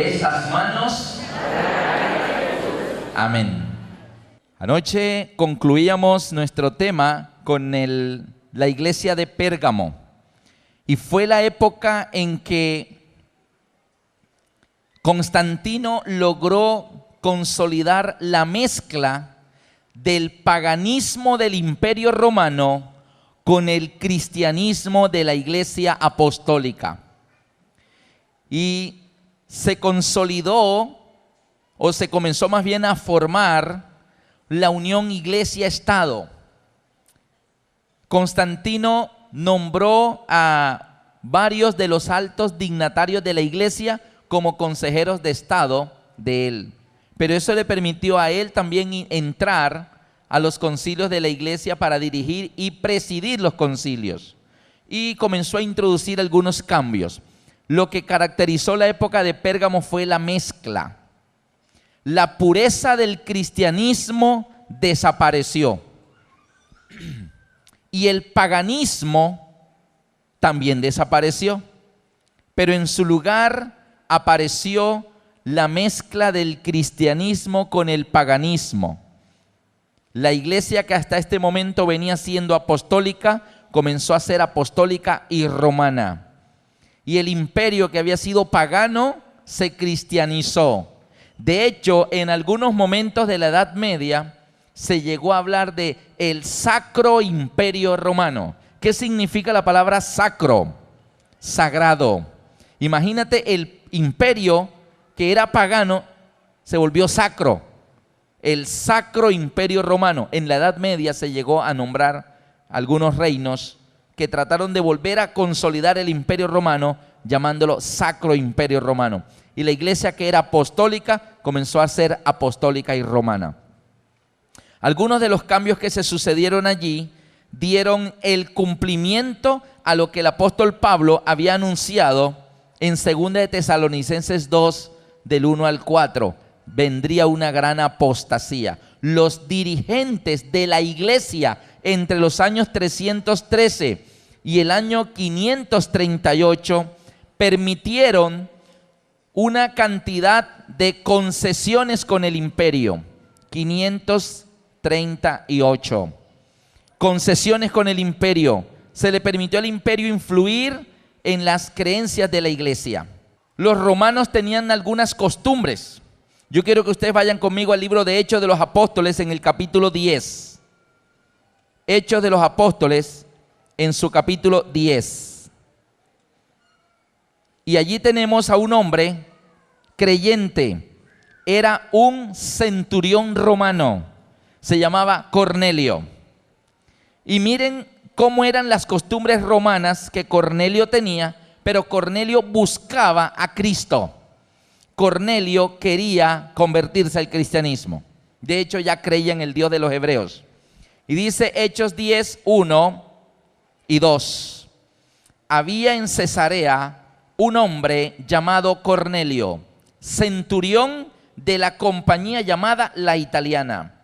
de esas manos. Amén. Anoche concluíamos nuestro tema con la iglesia de Pérgamo. Y fue la época en que Constantino logró consolidar la mezcla del paganismo del Imperio Romano con el cristianismo de la Iglesia Apostólica. Y se consolidó, o se comenzó más bien a formar, la unión Iglesia-Estado. Constantino nombró a varios de los altos dignatarios de la Iglesia como consejeros de Estado de él. Pero eso le permitió a él también entrar a los concilios de la iglesia para dirigir y presidir los concilios. Y comenzó a introducir algunos cambios. Lo que caracterizó la época de Pérgamo fue la mezcla. La pureza del cristianismo desapareció. Y el paganismo también desapareció. Pero en su lugar apareció la mezcla del cristianismo con el paganismo. La iglesia que hasta este momento venía siendo apostólica, comenzó a ser apostólica y romana. Y el imperio que había sido pagano, se cristianizó. De hecho, en algunos momentos de la Edad Media, se llegó a hablar de el Sacro Imperio Romano. ¿Qué significa la palabra sacro? Sagrado. Imagínate, el imperio que era pagano, se volvió sacro. El Sacro Imperio Romano. En la Edad Media se llegó a nombrar algunos reinos que trataron de volver a consolidar el Imperio Romano, llamándolo Sacro Imperio Romano. Y la iglesia que era apostólica comenzó a ser apostólica y romana. Algunos de los cambios que se sucedieron allí dieron el cumplimiento a lo que el apóstol Pablo había anunciado en 2 de Tesalonicenses 2, del 1 al 4. Vendría una gran apostasía. Los dirigentes de la iglesia entre los años 313 y el año 538 permitieron una cantidad de concesiones con el imperio. 538 concesiones con el imperio. Se le permitió al imperio influir en las creencias de la iglesia. Los romanos tenían algunas costumbres. Yo quiero que ustedes vayan conmigo al libro de Hechos de los Apóstoles en el capítulo 10. Hechos de los Apóstoles en su capítulo 10. Y allí tenemos a un hombre creyente. Era un centurión romano. Se llamaba Cornelio. Y miren cómo eran las costumbres romanas que Cornelio tenía, pero Cornelio buscaba a Cristo. Cornelio quería convertirse al cristianismo. De hecho, ya creía en el Dios de los hebreos. Y dice Hechos 10, 1 y 2. Había en Cesarea un hombre llamado Cornelio, centurión de la compañía llamada La Italiana,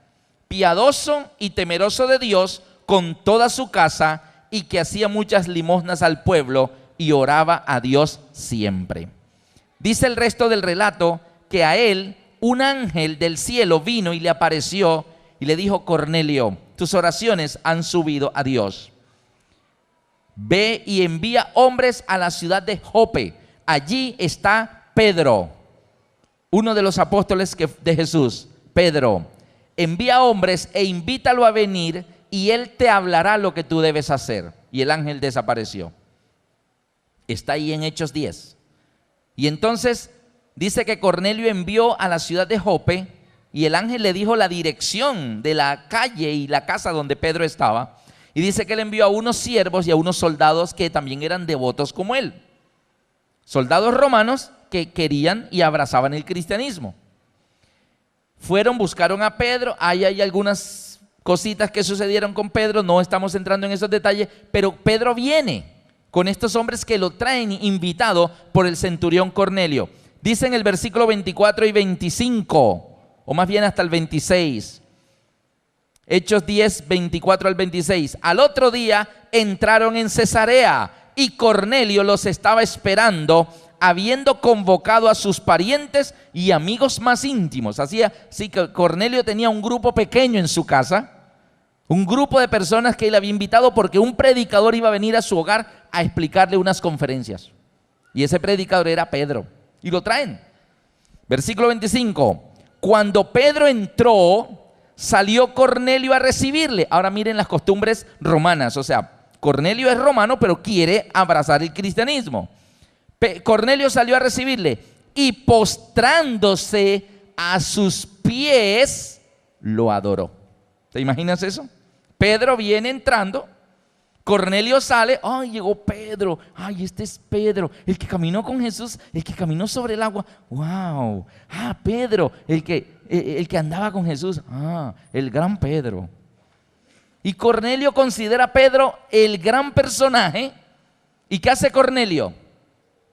piadoso y temeroso de Dios con toda su casa, y que hacía muchas limosnas al pueblo y oraba a Dios siempre. Dice el resto del relato que a él un ángel del cielo vino y le apareció y le dijo: Cornelio, tus oraciones han subido a Dios. Ve y envía hombres a la ciudad de Jope. Allí está Pedro, uno de los apóstoles de Jesús. Pedro, envía hombres e invítalo a venir y él te hablará lo que tú debes hacer. Y el ángel desapareció. Está ahí en Hechos 10. Y entonces dice que Cornelio envió a la ciudad de Jope y el ángel le dijo la dirección de la calle y la casa donde Pedro estaba. Y dice que él envió a unos siervos y a unos soldados que también eran devotos como él. Soldados romanos que querían y abrazaban el cristianismo. Fueron, buscaron a Pedro. Ahí hay algunas cositas que sucedieron con Pedro. No estamos entrando en esos detalles, pero Pedro viene con estos hombres que lo traen invitado por el centurión Cornelio. Dice en el versículo 24 y 25, o más bien hasta el 26. Hechos 10, 24 al 26. Al otro día entraron en Cesarea y Cornelio los estaba esperando habiendo convocado a sus parientes y amigos más íntimos. Así que Cornelio tenía un grupo pequeño en su casa, un grupo de personas que él había invitado porque un predicador iba a venir a su hogar a explicarle unas conferencias. Y ese predicador era Pedro. Y lo traen. Versículo 25. Cuando Pedro entró, salió Cornelio a recibirle. Ahora miren las costumbres romanas. O sea, Cornelio es romano, pero quiere abrazar el cristianismo. Cornelio salió a recibirle y postrándose a sus pies, lo adoró. ¿Te imaginas eso? Pedro viene entrando, Cornelio sale, ¡ay, llegó Pedro! ¡Ay, este es Pedro! El que caminó con Jesús, el que caminó sobre el agua. ¡Wow! ¡Ah, Pedro! El que andaba con Jesús. ¡Ah, el gran Pedro! Y Cornelio considera a Pedro el gran personaje. ¿Y qué hace Cornelio?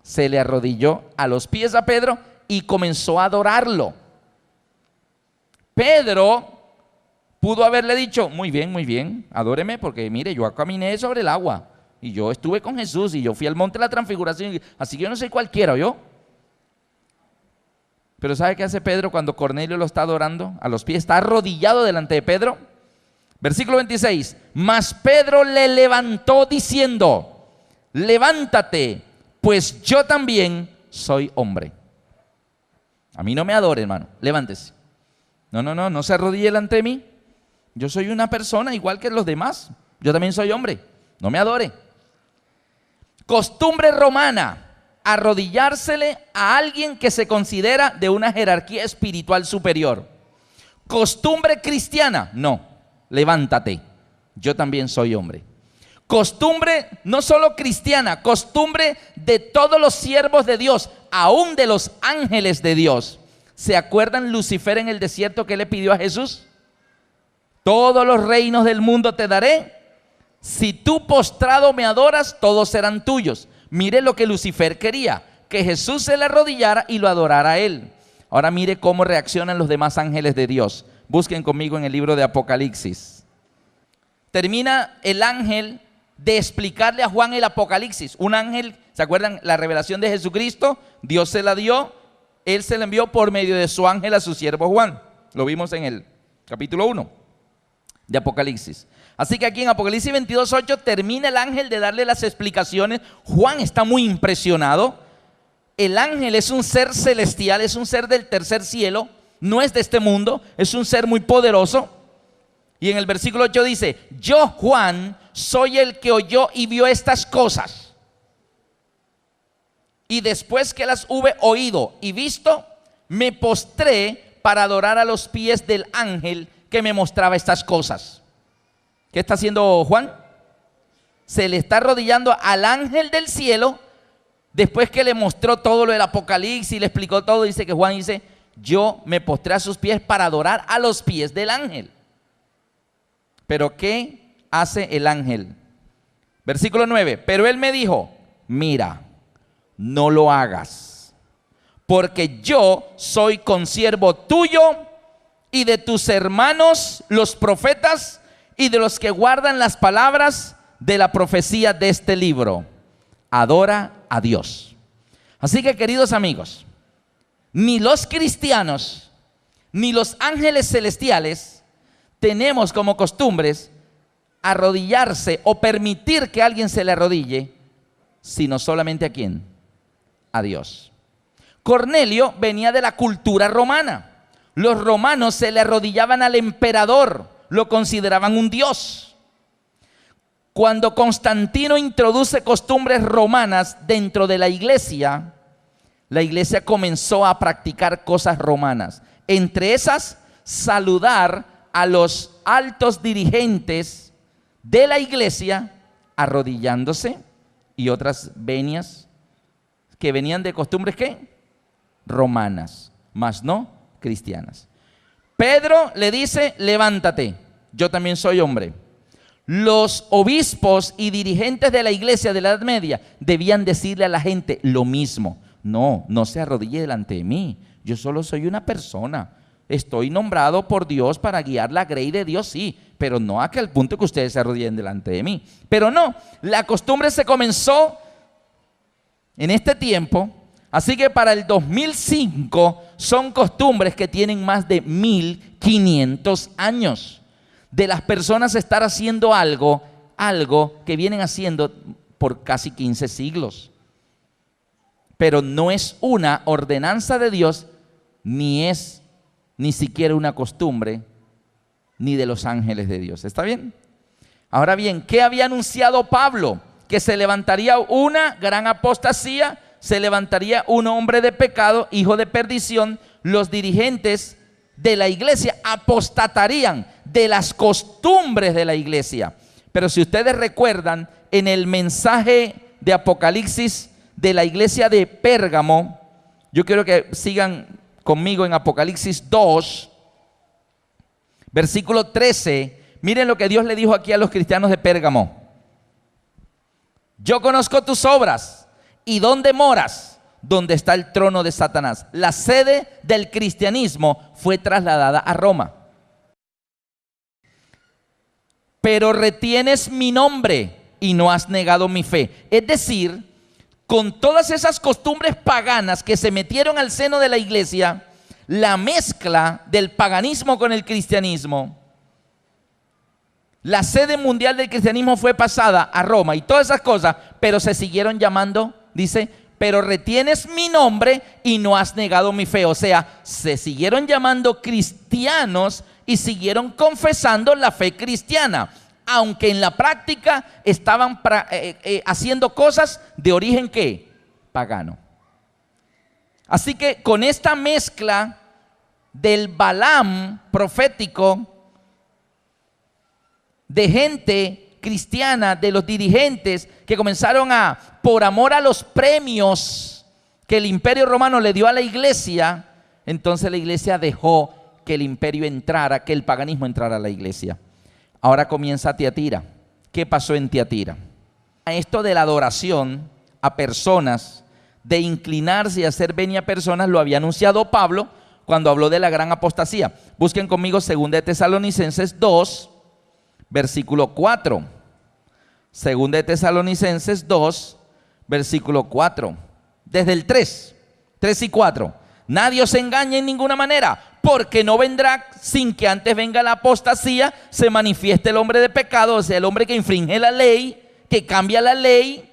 Se le arrodilló a los pies a Pedro y comenzó a adorarlo. Pedro pudo haberle dicho, muy bien, adóreme porque mire, yo caminé sobre el agua y yo estuve con Jesús y yo fui al monte de la transfiguración, así que yo no soy cualquiera, ¿yo? Pero ¿sabe qué hace Pedro cuando Cornelio lo está adorando? A los pies, está arrodillado delante de Pedro. Versículo 26, mas Pedro le levantó diciendo, levántate, pues yo también soy hombre. A mí no me adore, hermano, levántese. No se arrodille delante de mí. Yo soy una persona igual que los demás. Yo también soy hombre, no me adore. Costumbre romana, arrodillársele a alguien que se considera de una jerarquía espiritual superior. Costumbre cristiana, no, levántate, yo también soy hombre. Costumbre no solo cristiana, costumbre de todos los siervos de Dios, aún de los ángeles de Dios. ¿Se acuerdan Lucifer en el desierto que le pidió a Jesús? Todos los reinos del mundo te daré. Si tú postrado me adoras, todos serán tuyos. Mire lo que Lucifer quería, que Jesús se le arrodillara y lo adorara a él. Ahora mire cómo reaccionan los demás ángeles de Dios. Busquen conmigo en el libro de Apocalipsis. Termina el ángel de explicarle a Juan el Apocalipsis. Un ángel, ¿se acuerdan? La revelación de Jesucristo, Dios se la dio, Él se la envió por medio de su ángel a su siervo Juan. Lo vimos en el capítulo 1 de Apocalipsis. Así que aquí en Apocalipsis 22:8 termina el ángel de darle las explicaciones. Juan está muy impresionado. El ángel es un ser celestial, es un ser del tercer cielo, no es de este mundo, es un ser muy poderoso. Y en el versículo 8 dice, yo Juan soy el que oyó y vio estas cosas. Y después que las hube oído y visto, me postré para adorar a los pies del ángel que me mostraba estas cosas. ¿Qué está haciendo Juan? Se le está arrodillando al ángel del cielo. Después que le mostró todo lo del Apocalipsis y le explicó todo, dice que Juan dice, yo me postré a sus pies para adorar a los pies del ángel. Pero ¿qué hace el ángel? Versículo 9, pero él me dijo, mira, no lo hagas, porque yo soy consiervo tuyo y de tus hermanos los profetas y de los que guardan las palabras de la profecía de este libro. Adora a Dios. Así que, queridos amigos, ni los cristianos ni los ángeles celestiales tenemos como costumbres arrodillarse o permitir que alguien se le arrodille, sino solamente ¿a quién? A Dios. Cornelio venía de la cultura romana. Los romanos se le arrodillaban al emperador, lo consideraban un dios. Cuando Constantino introduce costumbres romanas dentro de la iglesia comenzó a practicar cosas romanas. Entre esas, saludar a los altos dirigentes de la iglesia arrodillándose, y otras venias que venían de costumbres ¿qué? Romanas, mas no cristianas. Pedro le dice, levántate, yo también soy hombre. Los obispos y dirigentes de la iglesia de la Edad Media debían decirle a la gente lo mismo. No se arrodille delante de mí, yo solo soy una persona. Estoy nombrado por Dios para guiar la grey de Dios, sí, pero no a que al punto que ustedes se arrodillen delante de mí. Pero no, la costumbre se comenzó en este tiempo Así que para el 2005 son costumbres que tienen más de 1500 años. De las personas estar haciendo algo que vienen haciendo por casi 15 siglos. Pero no es una ordenanza de Dios, ni siquiera una costumbre, ni de los ángeles de Dios. ¿Está bien? Ahora bien, ¿qué había anunciado Pablo? Que se levantaría una gran apostasía, se levantaría un hombre de pecado, hijo de perdición. Los dirigentes de la iglesia apostatarían de las costumbres de la iglesia. Pero si ustedes recuerdan, en el mensaje de Apocalipsis de la iglesia de Pérgamo, yo quiero que sigan conmigo en Apocalipsis 2, versículo 13. Miren lo que Dios le dijo aquí a los cristianos de Pérgamo. Yo conozco tus obras y dónde moras, donde está el trono de Satanás. La sede del cristianismo fue trasladada a Roma. Pero retienes mi nombre y no has negado mi fe. Es decir, con todas esas costumbres paganas que se metieron al seno de la iglesia, la mezcla del paganismo con el cristianismo, la sede mundial del cristianismo fue pasada a Roma y todas esas cosas, pero se siguieron llamando, dice, pero retienes mi nombre y no has negado mi fe. O sea, se siguieron llamando cristianos y siguieron confesando la fe cristiana, aunque en la práctica estaban haciendo cosas de origen ¿qué? Pagano. Así que con esta mezcla del Balaam profético, de gente cristiana, de los dirigentes que comenzaron por amor a los premios que el Imperio Romano le dio a la iglesia, entonces la iglesia dejó que el imperio entrara, que el paganismo entrara a la iglesia. Ahora comienza Tiatira. ¿Qué pasó en Tiatira? Esto de la adoración a personas, de inclinarse y hacer venia a personas, lo había anunciado Pablo cuando habló de la gran apostasía. Busquen conmigo 2 de Tesalonicenses 2, versículo 4. 2 de Tesalonicenses 2, versículo 4. Desde el 3 y 4. Nadie os engañe en ninguna manera, porque no vendrá sin que antes venga la apostasía, se manifieste el hombre de pecado, o sea, el hombre que infringe la ley, que cambia la ley,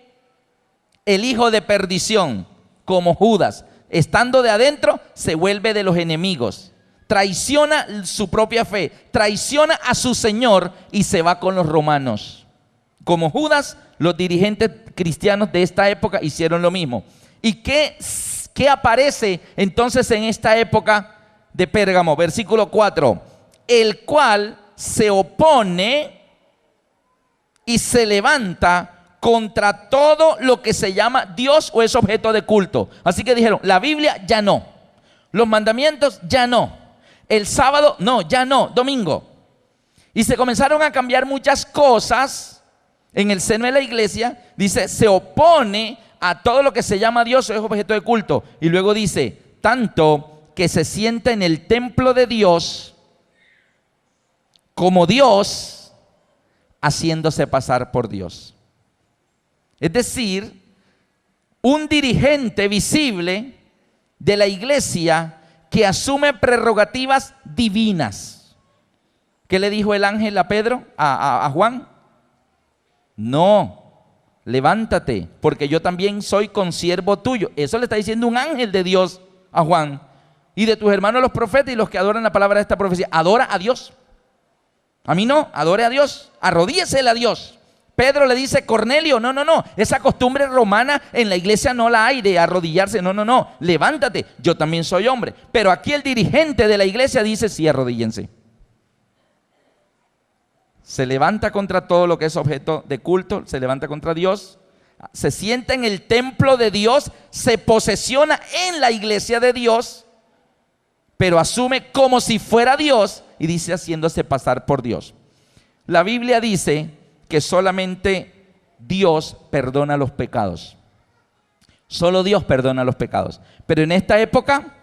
el hijo de perdición, como Judas, estando de adentro, se vuelve de los enemigos, traiciona su propia fe, traiciona a su Señor y se va con los romanos. Como Judas, los dirigentes cristianos de esta época hicieron lo mismo. ¿Y qué aparece entonces en esta época de Pérgamo? Versículo 4. El cual se opone y se levanta contra todo lo que se llama Dios o es objeto de culto. Así que dijeron, la Biblia ya no, los mandamientos ya no, el sábado no, ya no, domingo. Y se comenzaron a cambiar muchas cosas en el seno de la iglesia. Dice, se opone a todo lo que se llama Dios o es objeto de culto. Y luego dice, tanto que se sienta en el templo de Dios como Dios, haciéndose pasar por Dios. Es decir, un dirigente visible de la iglesia que asume prerrogativas divinas. ¿Qué le dijo el ángel a Pedro, a Juan? No, levántate, porque yo también soy consiervo tuyo. Eso le está diciendo un ángel de Dios a Juan. Y de tus hermanos los profetas y los que adoran la palabra de esta profecía. Adora a Dios. A mí no, adore a Dios, arrodíllesele a Dios. Pedro le dice, Cornelio, no, esa costumbre romana en la iglesia no la hay de arrodillarse, no, levántate, yo también soy hombre. Pero aquí el dirigente de la iglesia dice, sí, arrodíllense. Se levanta contra todo lo que es objeto de culto, se levanta contra Dios, se sienta en el templo de Dios, se posesiona en la iglesia de Dios, pero asume como si fuera Dios y dice haciéndose pasar por Dios. La Biblia dice que solamente Dios perdona los pecados. Solo Dios perdona los pecados. Pero en esta época,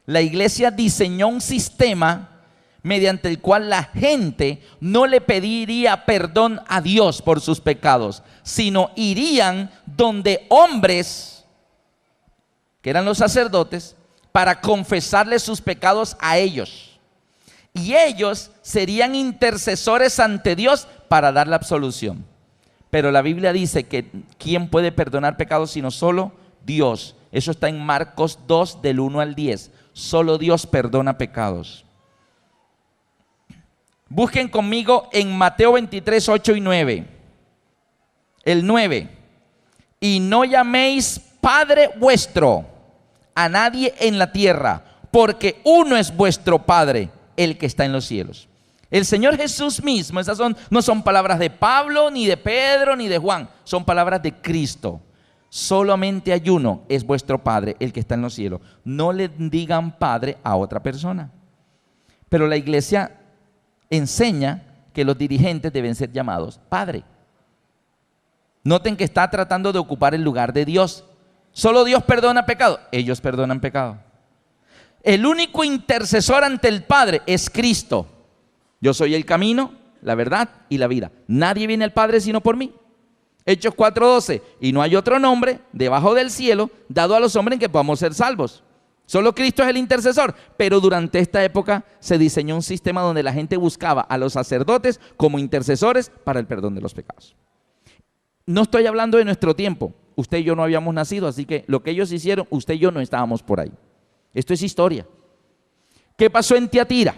la iglesia diseñó un sistema mediante el cual la gente no le pediría perdón a Dios por sus pecados, sino irían donde hombres que eran los sacerdotes, para confesarles sus pecados a ellos. Y ellos serían intercesores ante Dios para dar la absolución. Pero la Biblia dice que ¿quién puede perdonar pecados sino solo Dios? Eso está en Marcos 2, del 1 al 10. Solo Dios perdona pecados. Busquen conmigo en Mateo 23, 8 y 9. El 9. Y no llaméis Padre vuestro a nadie en la tierra, porque uno es vuestro Padre, el que está en los cielos. El Señor Jesús mismo, esas no son palabras de Pablo, ni de Pedro, ni de Juan, son palabras de Cristo. Solamente hay uno, es vuestro Padre, el que está en los cielos. No le digan Padre a otra persona. Pero la iglesia enseña que los dirigentes deben ser llamados Padre. Noten que está tratando de ocupar el lugar de Dios. Solo Dios perdona pecado, ellos perdonan pecado. El único intercesor ante el Padre es Cristo. Yo soy el camino, la verdad y la vida. Nadie viene al Padre sino por mí. Hechos 4:12. Y no hay otro nombre debajo del cielo dado a los hombres en que podamos ser salvos. Solo Cristo es el intercesor. Pero durante esta época se diseñó un sistema donde la gente buscaba a los sacerdotes como intercesores para el perdón de los pecados. No estoy hablando de nuestro tiempo. Usted y yo no habíamos nacido, así que lo que ellos hicieron, usted y yo no estábamos por ahí. Esto es historia. ¿Qué pasó en Tiatira?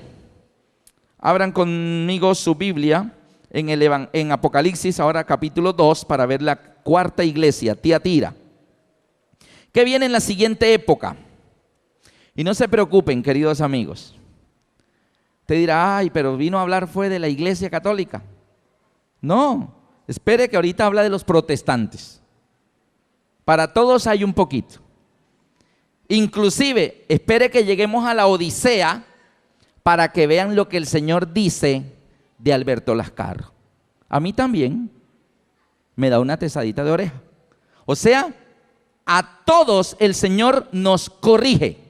Abran conmigo su Biblia en Apocalipsis, ahora capítulo 2, para ver la cuarta iglesia, Tiatira, que viene en la siguiente época. Y no se preocupen, queridos amigos. Te dirá, ay, pero vino a hablar fue de la iglesia católica. No, espere que ahorita habla de los protestantes. Para todos hay un poquito. Inclusive, espere que lleguemos a la Odisea para que vean lo que el Señor dice de Alberto Lascarro. A mí también me da una tesadita de oreja. O sea, a todos el Señor nos corrige.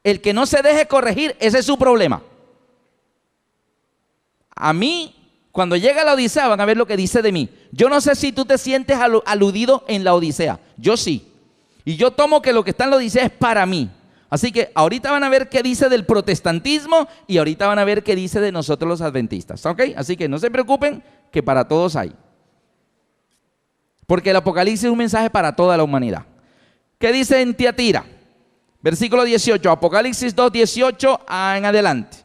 El que no se deje corregir, ese es su problema. A mí, cuando llega la Odisea, van a ver lo que dice de mí. Yo no sé si tú te sientes aludido en la Odisea. Yo sí. Y yo tomo que lo que está en la Odisea es para mí. Así que ahorita van a ver qué dice del protestantismo y ahorita van a ver qué dice de nosotros los adventistas. ¿Ok? Así que no se preocupen, que para todos hay. Porque el Apocalipsis es un mensaje para toda la humanidad. ¿Qué dice en Tiatira? Versículo 18, Apocalipsis 2, 18 en adelante.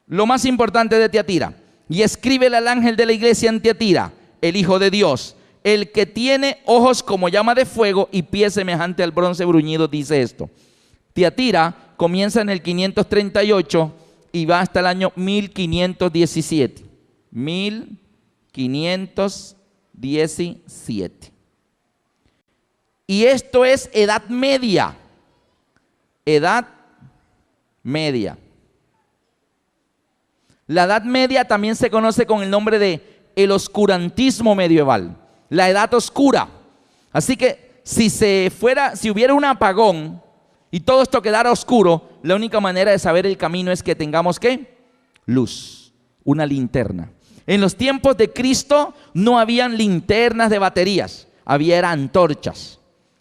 Lo más importante de Tiatira. Y escríbele al ángel de la iglesia en Tiatira, el Hijo de Dios, el que tiene ojos como llama de fuego y pies semejante al bronce bruñido, dice esto. Tiatira comienza en el 538 y va hasta el año 1517. 1517. Y esto es Edad Media. Edad Media. La Edad Media también se conoce con el nombre de el oscurantismo medieval, la Edad Oscura. Así que si hubiera un apagón y todo esto quedara oscuro, la única manera de saber el camino es que tengamos ¿qué? Luz, una linterna. En los tiempos de Cristo no habían linternas de baterías, había antorchas.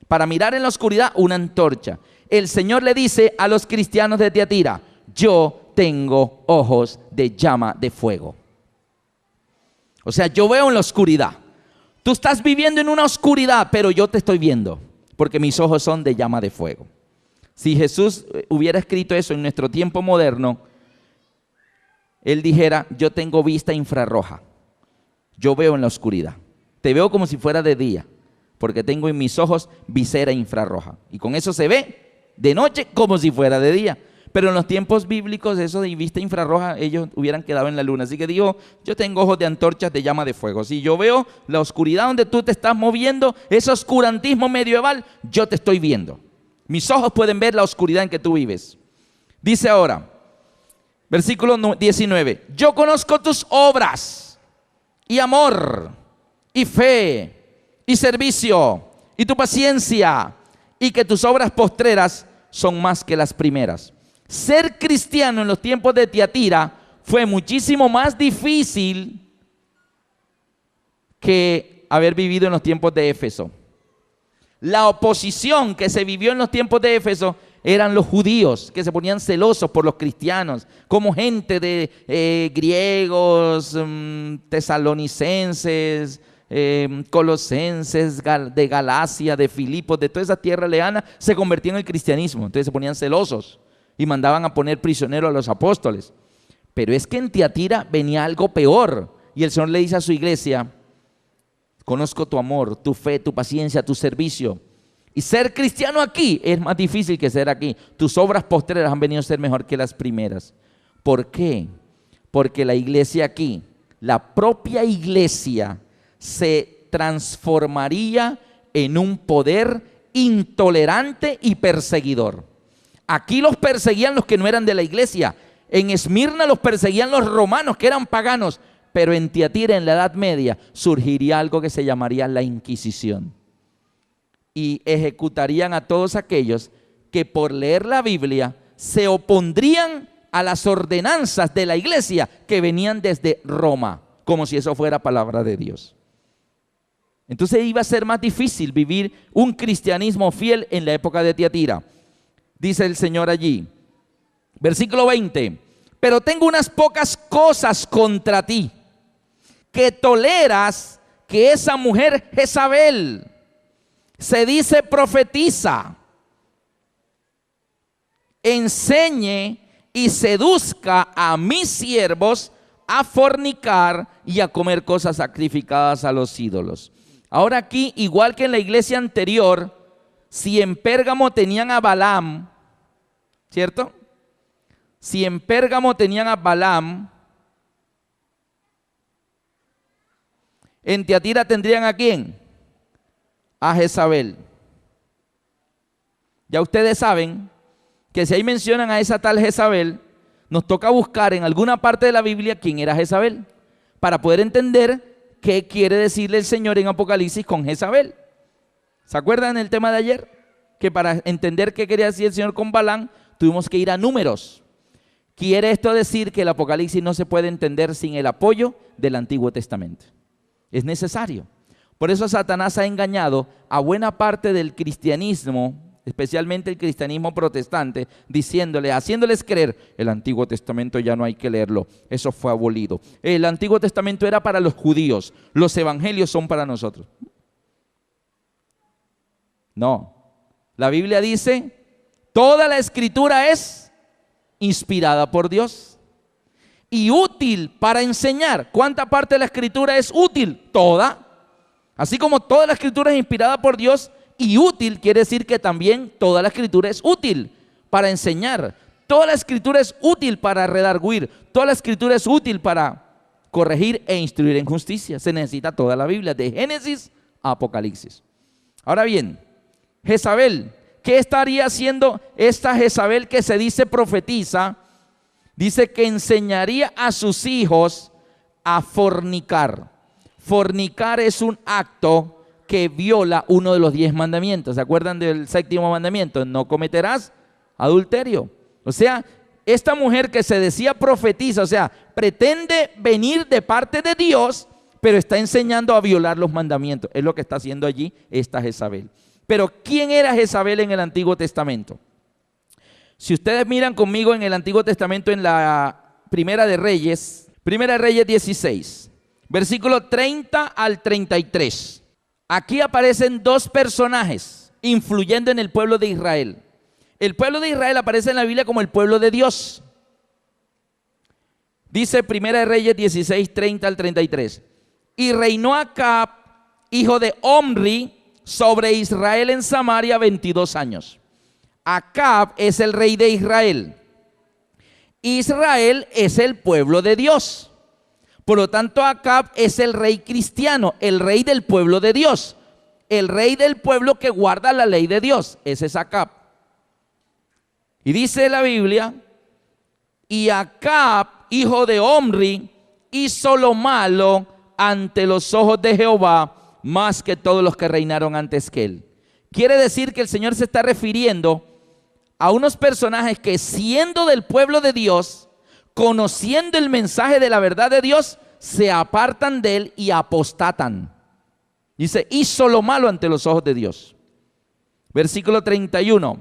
Para mirar en la oscuridad, una antorcha. El Señor le dice a los cristianos de Tiatira, yo tengo ojos de llama de fuego. O sea, yo veo en la oscuridad. Tú estás viviendo en una oscuridad, pero yo te estoy viendo, porque mis ojos son de llama de fuego. Si Jesús hubiera escrito eso en nuestro tiempo moderno, Él dijera, yo tengo vista infrarroja. Yo veo en la oscuridad. Te veo como si fuera de día, porque tengo en mis ojos visera infrarroja. Y con eso se ve de noche como si fuera de día. Pero en los tiempos bíblicos, eso de vista infrarroja, ellos hubieran quedado en la luna. Así que digo, yo tengo ojos de antorchas de llama de fuego. Si yo veo la oscuridad donde tú te estás moviendo, ese oscurantismo medieval, yo te estoy viendo. Mis ojos pueden ver la oscuridad en que tú vives. Dice ahora, versículo 19, yo conozco tus obras y amor y fe y servicio y tu paciencia y que tus obras postreras son más que las primeras. Ser cristiano en los tiempos de Tiatira fue muchísimo más difícil que haber vivido en los tiempos de Éfeso. La oposición que se vivió en los tiempos de Éfeso eran los judíos, que se ponían celosos por los cristianos, como gente de griegos, tesalonicenses, colosenses, de Galacia, de Filipos, de toda esa tierra lejana, se convertían en el cristianismo. Entonces se ponían celosos y mandaban a poner prisioneros a los apóstoles. Pero es que en Tiatira venía algo peor, y el Señor le dice a su iglesia: conozco tu amor, tu fe, tu paciencia, tu servicio. Y ser cristiano aquí es más difícil que ser aquí. Tus obras postreras han venido a ser mejor que las primeras. ¿Por qué? Porque la iglesia aquí, la propia iglesia, se transformaría en un poder intolerante y perseguidor. Aquí los perseguían los que no eran de la iglesia. En Esmirna los perseguían los romanos, que eran paganos. Pero en Tiatira, en la Edad Media, surgiría algo que se llamaría la Inquisición. Y ejecutarían a todos aquellos que por leer la Biblia se opondrían a las ordenanzas de la iglesia que venían desde Roma, como si eso fuera palabra de Dios. Entonces iba a ser más difícil vivir un cristianismo fiel en la época de Tiatira. Dice el Señor allí, versículo 20: pero tengo unas pocas cosas contra ti, que toleras que esa mujer Jezabel se dice profetiza, enseñe y seduzca a mis siervos a fornicar y a comer cosas sacrificadas a los ídolos. Ahora aquí, igual que en la iglesia anterior, si en Pérgamo tenían a Balaam, ¿cierto? Si en Pérgamo tenían a Balaam, en Tiatira tendrían ¿a quién? A Jezabel. Ya ustedes saben que si ahí mencionan a esa tal Jezabel, nos toca buscar en alguna parte de la Biblia quién era Jezabel, para poder entender qué quiere decirle el Señor en Apocalipsis con Jezabel. ¿Se acuerdan del tema de ayer? Que para entender qué quería decir el Señor con Balaam, tuvimos que ir a Números. Quiere esto decir que el Apocalipsis no se puede entender sin el apoyo del Antiguo Testamento. Es necesario. Por eso Satanás ha engañado a buena parte del cristianismo, especialmente el cristianismo protestante, haciéndoles creer: el Antiguo Testamento ya no hay que leerlo, eso fue abolido. El Antiguo Testamento era para los judíos, los evangelios son para nosotros. No, la Biblia dice: toda la escritura es inspirada por Dios y útil para enseñar. ¿Cuánta parte de la escritura es útil? Toda. Así como toda la escritura es inspirada por Dios y útil, quiere decir que también toda la escritura es útil para enseñar. Toda la escritura es útil para redarguir. Toda la escritura es útil para corregir e instruir en justicia. Se necesita toda la Biblia, de Génesis a Apocalipsis. Ahora bien, Jezabel, ¿qué estaría haciendo esta Jezabel que se dice profetiza? Dice que enseñaría a sus hijos a fornicar. Fornicar es un acto que viola uno de los 10 mandamientos. ¿Se acuerdan del 7º mandamiento? No cometerás adulterio. O sea, esta mujer que se decía profetiza, o sea, pretende venir de parte de Dios, pero está enseñando a violar los mandamientos. Es lo que está haciendo allí esta Jezabel. Pero ¿quién era Jezabel en el Antiguo Testamento? Si ustedes miran conmigo en el Antiguo Testamento, en la Primera de Reyes 16, versículo 30 al 33. Aquí aparecen dos personajes influyendo en el pueblo de Israel. El pueblo de Israel aparece en la Biblia como el pueblo de Dios. Dice Primera de Reyes 16, 30 al 33. Y reinó Acab, hijo de Omri, sobre Israel en Samaria 22 años. Acab es el rey de Israel. Israel es el pueblo de Dios. Por lo tanto, Acab es el rey cristiano, el rey del pueblo de Dios, el rey del pueblo que guarda la ley de Dios. Ese es Acab. Y dice la Biblia: y Acab, hijo de Omri, hizo lo malo ante los ojos de Jehová, más que todos los que reinaron antes que él. Quiere decir que el Señor se está refiriendo a unos personajes que, siendo del pueblo de Dios, conociendo el mensaje de la verdad de Dios, se apartan de él y apostatan. Dice: hizo lo malo ante los ojos de Dios. Versículo 31.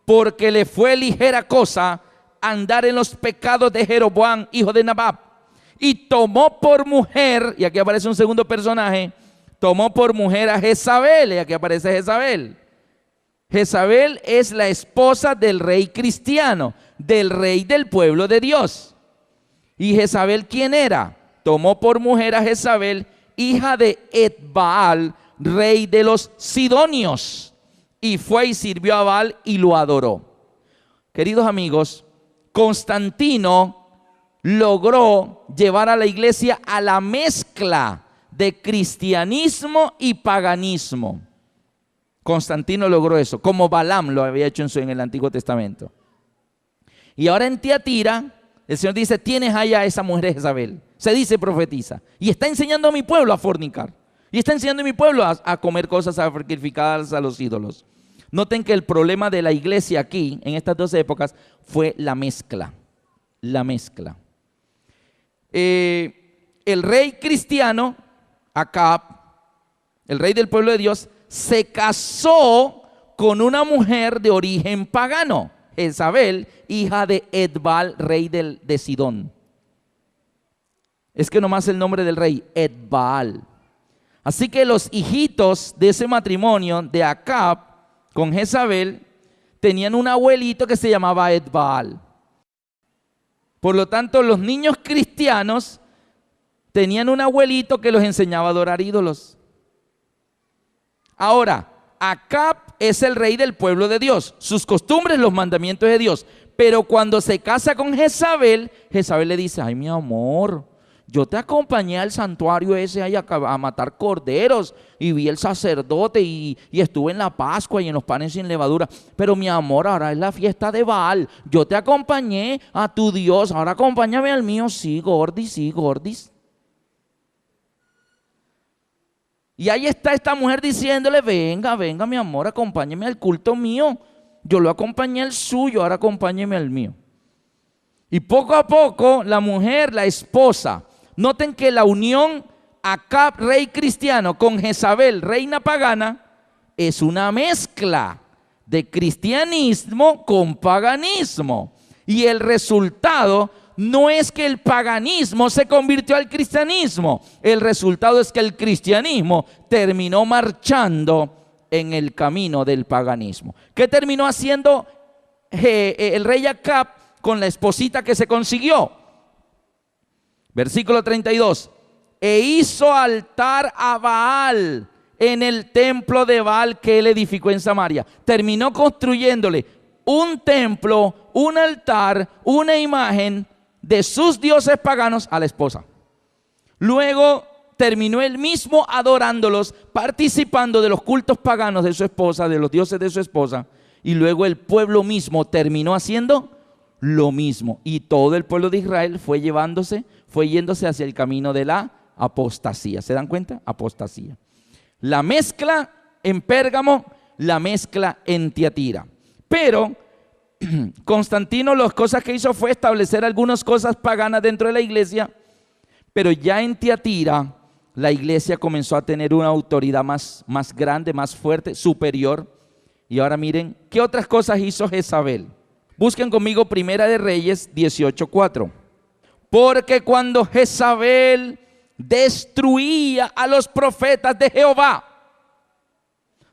Porque le fue ligera cosa andar en los pecados de Jeroboam, hijo de Nabat, y tomó por mujer, y aquí aparece un segundo personaje, tomó por mujer a Jezabel, y aquí aparece Jezabel. Jezabel es la esposa del rey cristiano, del rey del pueblo de Dios. ¿Y Jezabel quién era? Tomó por mujer a Jezabel, hija de Etbaal, rey de los sidonios, y fue y sirvió a Baal y lo adoró. Queridos amigos, Constantino logró llevar a la iglesia a la mezcla de cristianismo y paganismo. Constantino logró eso, como Balaam lo había hecho en el Antiguo Testamento. Y ahora en Tiatira, el Señor dice, tienes allá a esa mujer Jezabel. Se dice profetiza. Y está enseñando a mi pueblo a fornicar. Y está enseñando a mi pueblo a comer cosas sacrificadas a los ídolos. Noten que el problema de la iglesia aquí, en estas dos épocas, fue la mezcla. La mezcla. El rey cristiano, Acab, el rey del pueblo de Dios, se casó con una mujer de origen pagano, Jezabel, hija de Etbaal, rey de Sidón. Es que nomás el nombre del rey, Etbaal. Así que los hijitos de ese matrimonio de Acab con Jezabel tenían un abuelito que se llamaba Etbaal. Por lo tanto, los niños cristianos tenían un abuelito que los enseñaba a adorar ídolos. Ahora, Acab es el rey del pueblo de Dios, sus costumbres, los mandamientos de Dios. Pero cuando se casa con Jezabel, Jezabel le dice, ay mi amor, yo te acompañé al santuario ese ahí a matar corderos y vi el sacerdote y estuve en la Pascua y en los panes sin levadura. Pero mi amor, ahora es la fiesta de Baal. Yo te acompañé a tu Dios, ahora acompáñame al mío. Sí, gordis, sí, gordis. Y ahí está esta mujer diciéndole, venga, venga mi amor, acompáñeme al culto mío. Yo lo acompañé al suyo, ahora acompáñeme al mío. Y poco a poco la mujer, la esposa, noten que la unión Acab, rey cristiano, con Jezabel, reina pagana, es una mezcla de cristianismo con paganismo. Y el resultado no es que el paganismo se convirtió al cristianismo. El resultado es que el cristianismo terminó marchando en el camino del paganismo. ¿Qué terminó haciendo el rey Acab con la esposita que se consiguió? Versículo 32. E hizo altar a Baal en el templo de Baal que él edificó en Samaria. Terminó construyéndole un templo, un altar, una imagen de sus dioses paganos a la esposa. Luego terminó él mismo adorándolos, participando de los cultos paganos de su esposa, de los dioses de su esposa. Y luego el pueblo mismo terminó haciendo lo mismo. Y todo el pueblo de Israel fue yéndose hacia el camino de la apostasía. ¿Se dan cuenta? Apostasía. La mezcla en Pérgamo, la mezcla en Tiatira. Pero Constantino las cosas que hizo fue establecer algunas cosas paganas dentro de la iglesia, pero ya en Tiatira la iglesia comenzó a tener una autoridad más grande, más fuerte, superior. Y ahora miren, ¿qué otras cosas hizo Jezabel? Busquen conmigo Primera de Reyes 18:4. Porque cuando Jezabel destruía a los profetas de Jehová,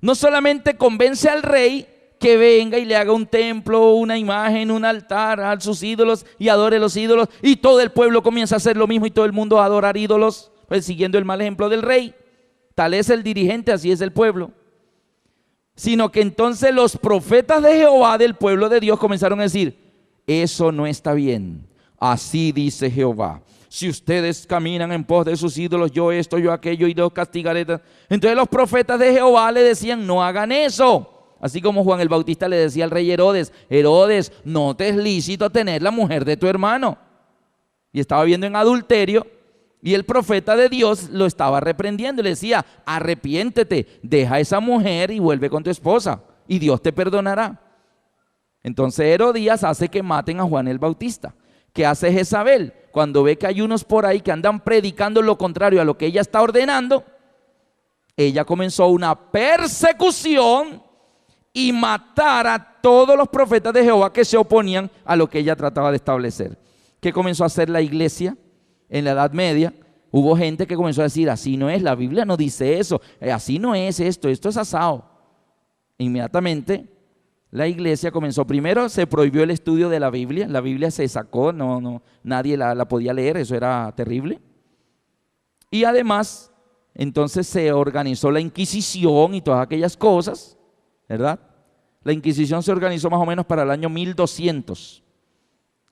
no solamente convence al rey que venga y le haga un templo, una imagen, un altar a sus ídolos y adore los ídolos, y todo el pueblo comienza a hacer lo mismo y todo el mundo a adorar ídolos, pues siguiendo el mal ejemplo del rey. Tal es el dirigente, así es el pueblo. Sino que entonces los profetas de Jehová del pueblo de Dios comenzaron a decir, eso no está bien. Así dice Jehová, si ustedes caminan en pos de sus ídolos, yo esto, yo aquello, y los castigaré. Entonces los profetas de Jehová le decían, no hagan eso. Así como Juan el Bautista le decía al rey Herodes, Herodes, no te es lícito tener la mujer de tu hermano. Y estaba viendo en adulterio, y el profeta de Dios lo estaba reprendiendo. Le decía, arrepiéntete, deja a esa mujer y vuelve con tu esposa, y Dios te perdonará. Entonces Herodías hace que maten a Juan el Bautista. ¿Qué hace Jezabel? Cuando ve que hay unos por ahí que andan predicando lo contrario a lo que ella está ordenando, ella comenzó una persecución y matar a todos los profetas de Jehová que se oponían a lo que ella trataba de establecer. ¿Qué comenzó a hacer la iglesia en la Edad Media? Hubo gente que comenzó a decir, así no es, la Biblia no dice eso, así no es esto es asado. Inmediatamente la iglesia comenzó, primero se prohibió el estudio de la Biblia se sacó, nadie la podía leer, eso era terrible. Y además, entonces se organizó la Inquisición y todas aquellas cosas, ¿verdad? La Inquisición se organizó más o menos para el año 1200.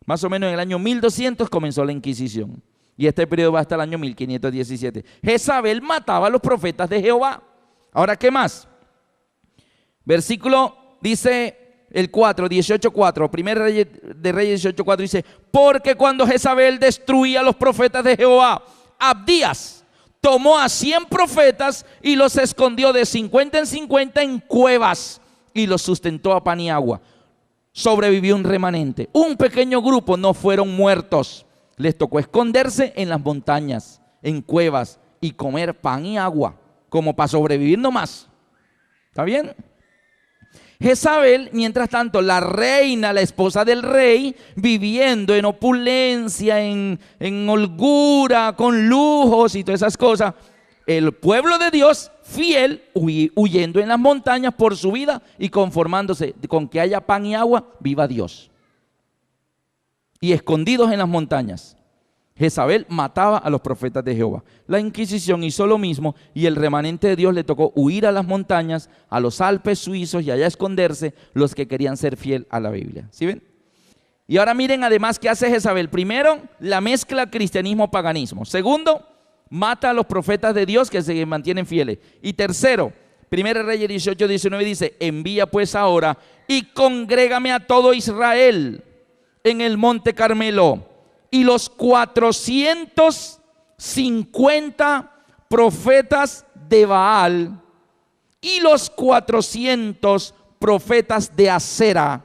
Más o menos en el año 1200 comenzó la Inquisición. Y este periodo va hasta el año 1517. Jezabel mataba a los profetas de Jehová. Ahora, ¿qué más? Versículo, dice el 4, 18:4, primer de Reyes 18:4 dice, porque cuando Jezabel destruía a los profetas de Jehová, Abdías tomó a 100 profetas y los escondió de 50 en 50 en cuevas y los sustentó a pan y agua. Sobrevivió un remanente. Un pequeño grupo no fueron muertos. Les tocó esconderse en las montañas, en cuevas y comer pan y agua, como para sobrevivir nomás. ¿Está bien? Jezabel, mientras tanto, la reina, la esposa del rey, viviendo en opulencia, en holgura, con lujos y todas esas cosas. El pueblo de Dios, fiel, huyendo en las montañas por su vida y conformándose con que haya pan y agua, viva Dios. Y escondidos en las montañas. Jezabel mataba a los profetas de Jehová. La Inquisición hizo lo mismo y el remanente de Dios le tocó huir a las montañas, a los Alpes suizos y allá esconderse los que querían ser fiel a la Biblia. ¿Sí ven? Y ahora miren además qué hace Jezabel. Primero, la mezcla cristianismo-paganismo. Segundo, mata a los profetas de Dios que se mantienen fieles. Y tercero, 1 Reyes 18:19 dice, envía pues ahora y congrégame a todo Israel en el monte Carmelo. Y los 450 profetas de Baal y los 400 profetas de Acera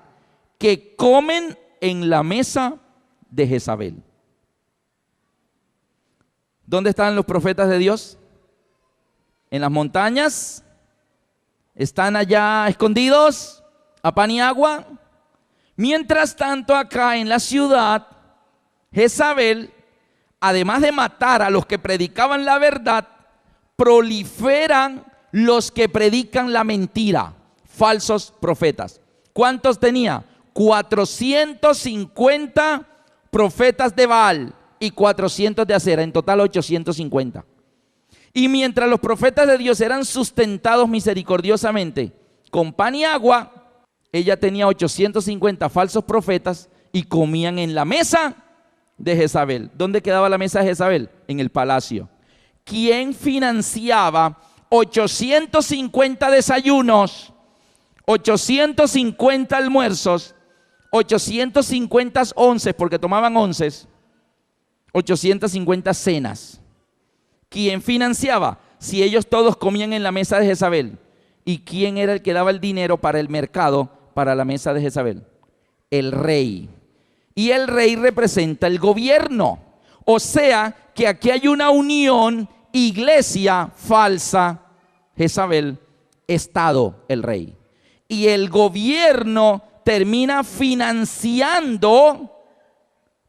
que comen en la mesa de Jezabel. ¿Dónde están los profetas de Dios? ¿En las montañas? ¿Están allá escondidos a pan y agua? Mientras tanto, acá en la ciudad, Jezabel, además de matar a los que predicaban la verdad, proliferan los que predican la mentira, falsos profetas. ¿Cuántos tenía? 450 profetas de Baal y 400 de Acera, en total 850. Y mientras los profetas de Dios eran sustentados misericordiosamente con pan y agua, ella tenía 850 falsos profetas y comían en la mesa de Jezabel. ¿Dónde quedaba la mesa de Jezabel? En el palacio. ¿Quién financiaba 850 desayunos, 850 almuerzos, 850 onces, porque tomaban onces, 850 cenas? ¿Quién financiaba? Si ellos todos comían en la mesa de Jezabel. ¿Y quién era el que daba el dinero para el mercado, para la mesa de Jezabel? El rey. Y el rey representa el gobierno. O sea que aquí hay una unión, iglesia falsa, Jezabel, Estado, el rey. Y el gobierno termina financiando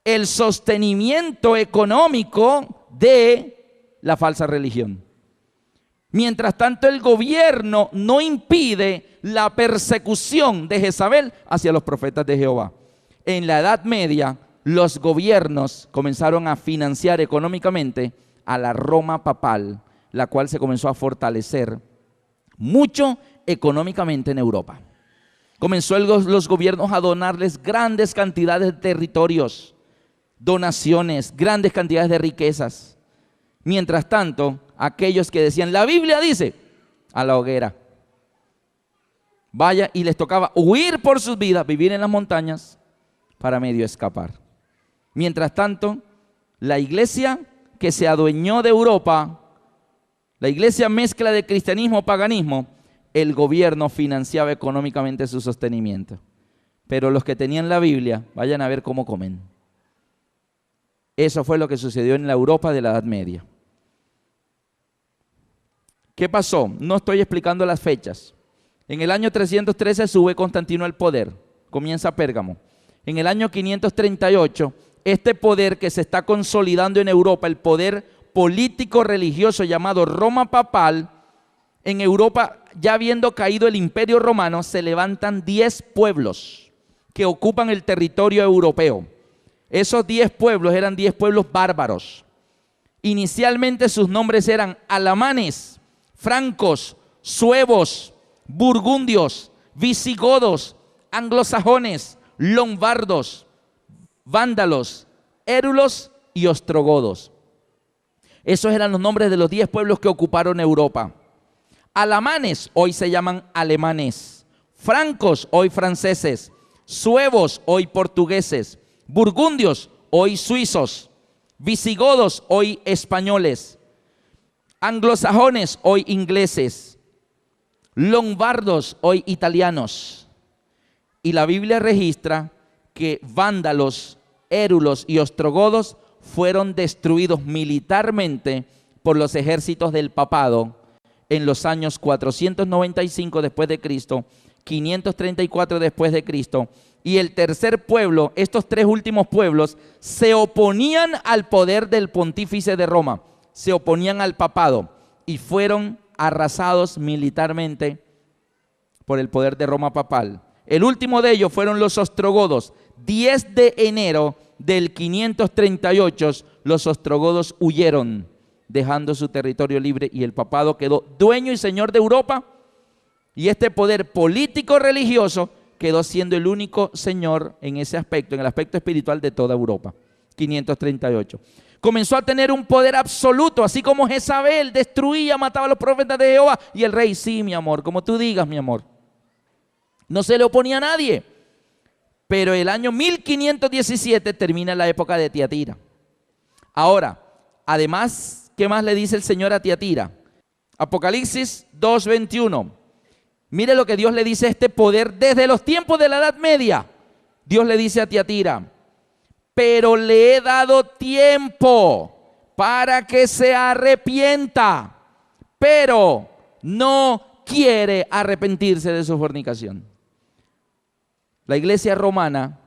el sostenimiento económico de la falsa religión. Mientras tanto, el gobierno no impide la persecución de Jezabel hacia los profetas de Jehová. En la Edad Media, los gobiernos comenzaron a financiar económicamente a la Roma papal, la cual se comenzó a fortalecer mucho económicamente en Europa. Comenzó los gobiernos a donarles grandes cantidades de territorios, donaciones, grandes cantidades de riquezas. Mientras tanto, aquellos que decían, la Biblia dice, a la hoguera. Vaya, y les tocaba huir por sus vidas, vivir en las montañas, para medio escapar. Mientras tanto, la iglesia que se adueñó de Europa, la iglesia mezcla de cristianismo, paganismo, el gobierno financiaba económicamente su sostenimiento. Pero los que tenían la Biblia, vayan a ver cómo comen. Eso fue lo que sucedió en la Europa de la Edad Media. ¿Qué pasó? No estoy explicando las fechas. En el año 313 sube Constantino al poder, comienza Pérgamo. En el año 538, este poder que se está consolidando en Europa, el poder político religioso llamado Roma papal, en Europa, ya habiendo caído el Imperio Romano, se levantan 10 pueblos que ocupan el territorio europeo. Esos 10 pueblos eran 10 pueblos bárbaros. Inicialmente sus nombres eran alamanes, francos, suevos, burgundios, visigodos, anglosajones, lombardos, vándalos, érulos y ostrogodos. Esos eran los nombres de los 10 pueblos que ocuparon Europa. Alamanes, hoy se llaman alemanes. Francos, hoy franceses. Suevos, hoy portugueses. Burgundios, hoy suizos. Visigodos, hoy españoles. Anglosajones, hoy ingleses. Lombardos, hoy italianos. Y la Biblia registra que vándalos, érulos y ostrogodos fueron destruidos militarmente por los ejércitos del papado en los años 495 después de Cristo, 534 después de Cristo. Y el tercer pueblo, estos 3 últimos pueblos, se oponían al poder del pontífice de Roma, se oponían al papado y fueron arrasados militarmente por el poder de Roma papal. El último de ellos fueron los ostrogodos. 10 de enero del 538, los ostrogodos huyeron, dejando su territorio libre, y el papado quedó dueño y señor de Europa, y este poder político religioso quedó siendo el único señor en ese aspecto, en el aspecto espiritual de toda Europa. 538. Comenzó a tener un poder absoluto, así como Jezabel destruía, mataba a los profetas de Jehová, y el rey, sí, mi amor, como tú digas, mi amor. No se le oponía a nadie. Pero el año 1517 termina la época de Tiatira. Ahora, además, ¿qué más le dice el Señor a Tiatira? Apocalipsis 2:21. Mire lo que Dios le dice a este poder desde los tiempos de la Edad Media. Dios le dice a Tiatira: pero le he dado tiempo para que se arrepienta, pero no quiere arrepentirse de su fornicación. La iglesia romana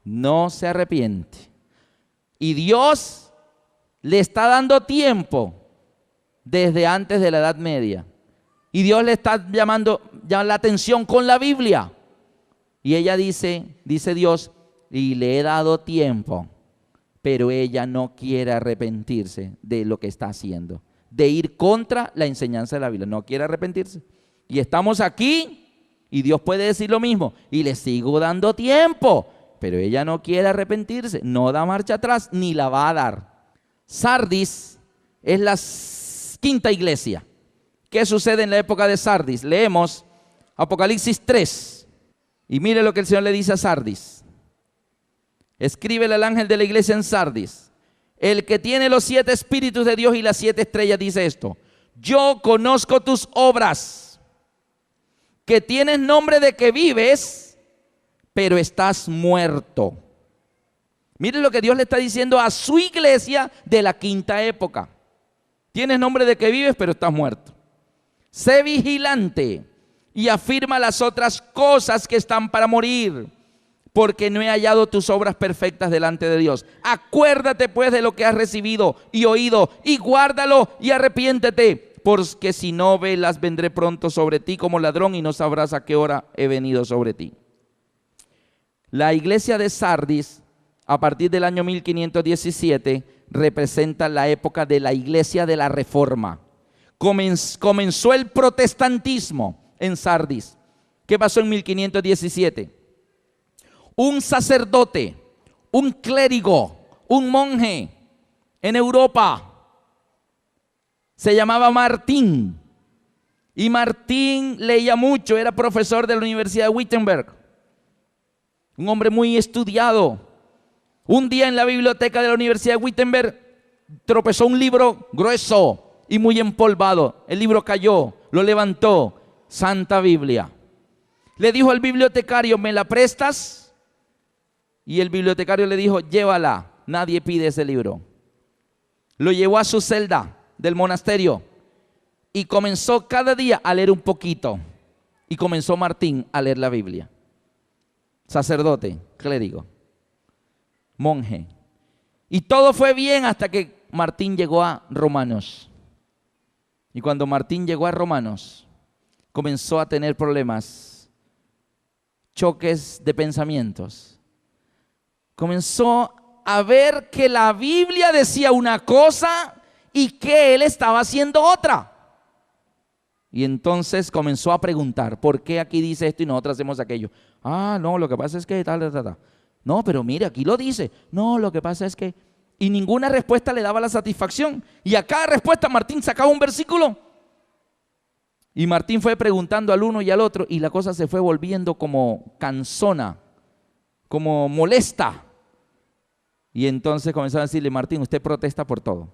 no se arrepiente. Y Dios le está dando tiempo desde antes de la Edad Media. Y Dios le está llamando la atención con la Biblia. Y ella dice Dios, y le he dado tiempo, pero ella no quiere arrepentirse de lo que está haciendo, de ir contra la enseñanza de la Biblia. No quiere arrepentirse. Y estamos aquí. Y Dios puede decir lo mismo, y le sigo dando tiempo, pero ella no quiere arrepentirse, no da marcha atrás, ni la va a dar. Sardis es la quinta iglesia. ¿Qué sucede en la época de Sardis? Leemos Apocalipsis 3, y mire lo que el Señor le dice a Sardis. Escríbele al ángel de la iglesia en Sardis: el que tiene los 7 espíritus de Dios y las 7 estrellas dice esto: yo conozco tus obras, que tienes nombre de que vives, pero estás muerto. Mire lo que Dios le está diciendo a su iglesia de la quinta época. Tienes nombre de que vives, pero estás muerto. Sé vigilante y afirma las otras cosas que están para morir, porque no he hallado tus obras perfectas delante de Dios. Acuérdate pues de lo que has recibido y oído, y guárdalo y arrepiéntete. Porque si no velas, vendré pronto sobre ti como ladrón, y no sabrás a qué hora he venido sobre ti. La iglesia de Sardis, a partir del año 1517, representa la época de la iglesia de la Reforma. Comenzó el protestantismo en Sardis. ¿Qué pasó en 1517? Un sacerdote, un clérigo, un monje en Europa, se llamaba Martín, y Martín leía mucho, era profesor de la Universidad de Wittenberg, un hombre muy estudiado. Un día en la biblioteca de la Universidad de Wittenberg tropezó un libro grueso y muy empolvado. El libro cayó, lo levantó, Santa Biblia. Le dijo al bibliotecario: ¿me la prestas? Y el bibliotecario le dijo: llévala, nadie pide ese libro. Lo llevó a su celda del monasterio y comenzó cada día a leer un poquito. y comenzó Martín a leer la Biblia. Sacerdote, clérigo, monje. Y todo fue bien hasta que Martín llegó a Romanos. Y cuando Martín llegó a Romanos, comenzó a tener problemas, choques de pensamientos. Comenzó a ver que la Biblia decía una cosa y que él estaba haciendo otra. Y entonces comenzó a preguntar, ¿por qué aquí dice esto y nosotros hacemos aquello? Ah, no, lo que pasa es que tal. No, pero mire, aquí lo dice. No, lo que pasa es que... Y ninguna respuesta le daba la satisfacción. Y a cada respuesta Martín sacaba un versículo. Y Martín fue preguntando al uno y al otro y la cosa se fue volviendo como cansona, como molesta. Y entonces comenzaron a decirle, Martín, usted protesta por todo.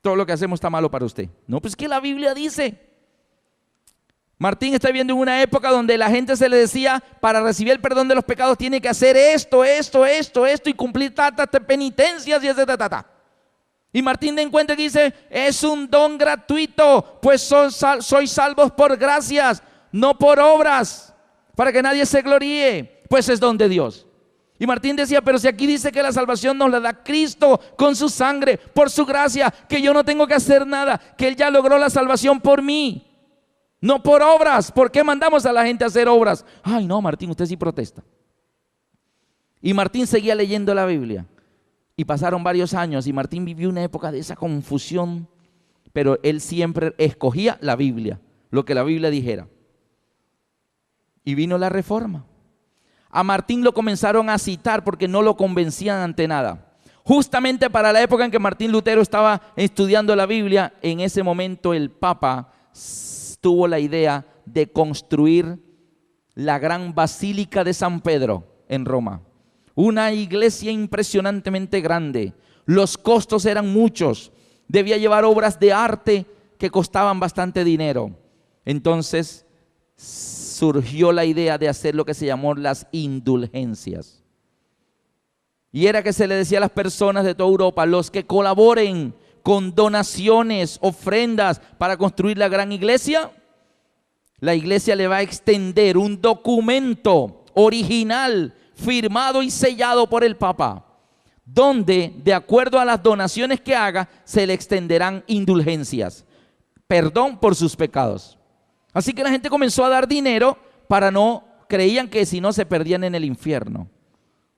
Todo lo que hacemos está malo para usted. No, pues que la Biblia dice. Martín está viviendo en una época donde la gente se le decía, para recibir el perdón de los pecados tiene que hacer esto y cumplir penitencias y etc. Y Martín den cuenta que dice, es un don gratuito, pues sois salvos por gracias, no por obras, para que nadie se gloríe, pues es don de Dios. Y Martín decía, pero si aquí dice que la salvación nos la da Cristo con su sangre, por su gracia, que yo no tengo que hacer nada, que Él ya logró la salvación por mí. No por obras. ¿Por qué mandamos a la gente a hacer obras? Ay, no, Martín, usted sí protesta. Y Martín seguía leyendo la Biblia. Y pasaron varios años y Martín vivió una época de esa confusión, pero él siempre escogía la Biblia, lo que la Biblia dijera. Y vino la Reforma. A Martín lo comenzaron a citar porque no lo convencían ante nada. Justamente para la época en que Martín Lutero estaba estudiando la Biblia, en ese momento el Papa tuvo la idea de construir la gran Basílica de San Pedro en Roma. Una iglesia impresionantemente grande. Los costos eran muchos. Debía llevar obras de arte que costaban bastante dinero. Entonces surgió la idea de hacer lo que se llamó las indulgencias. Y era que se le decía a las personas de toda Europa, los que colaboren con donaciones, ofrendas para construir la gran iglesia, la iglesia le va a extender un documento original, firmado y sellado por el Papa, donde de acuerdo a las donaciones que haga, se le extenderán indulgencias, perdón por sus pecados. Así que la gente comenzó a dar dinero creían que si no se perdían en el infierno,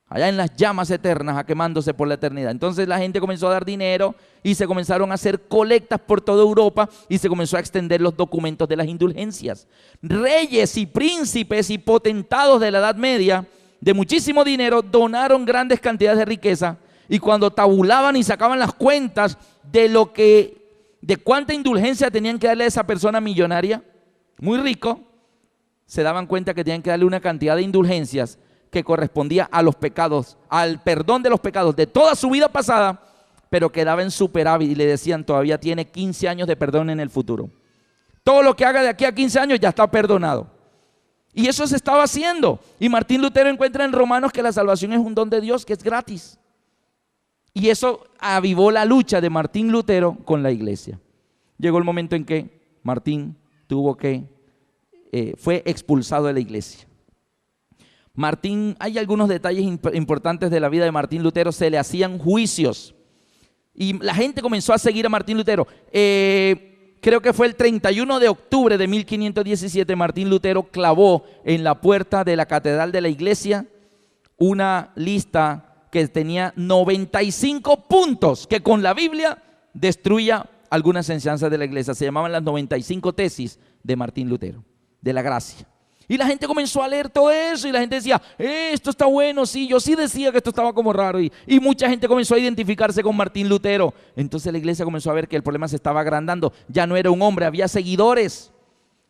allá en las llamas eternas, quemándose por la eternidad. Entonces la gente comenzó a dar dinero y se comenzaron a hacer colectas por toda Europa y se comenzó a extender los documentos de las indulgencias. Reyes y príncipes y potentados de la Edad Media, de muchísimo dinero, donaron grandes cantidades de riqueza, y cuando tabulaban y sacaban las cuentas de cuánta indulgencia tenían que darle a esa persona millonaria, muy rico, se daban cuenta que tenían que darle una cantidad de indulgencias que correspondía a los pecados, al perdón de los pecados de toda su vida pasada, pero quedaba en superávit y le decían, todavía tiene 15 años de perdón en el futuro. Todo lo que haga de aquí a 15 años ya está perdonado. Y eso se estaba haciendo. Y Martín Lutero encuentra en Romanos que la salvación es un don de Dios, que es gratis. Y eso avivó la lucha de Martín Lutero con la iglesia. Llegó el momento en que Martín fue expulsado de la iglesia. Hay algunos detalles importantes de la vida de Martín Lutero. Se le hacían juicios y la gente comenzó a seguir a Martín Lutero. Creo que fue el 31 de octubre de 1517, Martín Lutero clavó en la puerta de la catedral de la iglesia una lista que tenía 95 puntos que con la Biblia destruía algunas enseñanzas de la iglesia. Se llamaban las 95 tesis de Martín Lutero, de la gracia. Y la gente comenzó a leer todo eso y la gente decía, esto está bueno, sí, yo sí decía que esto estaba como raro. Y mucha gente comenzó a identificarse con Martín Lutero. Entonces la iglesia comenzó a ver que el problema se estaba agrandando. Ya no era un hombre, había seguidores.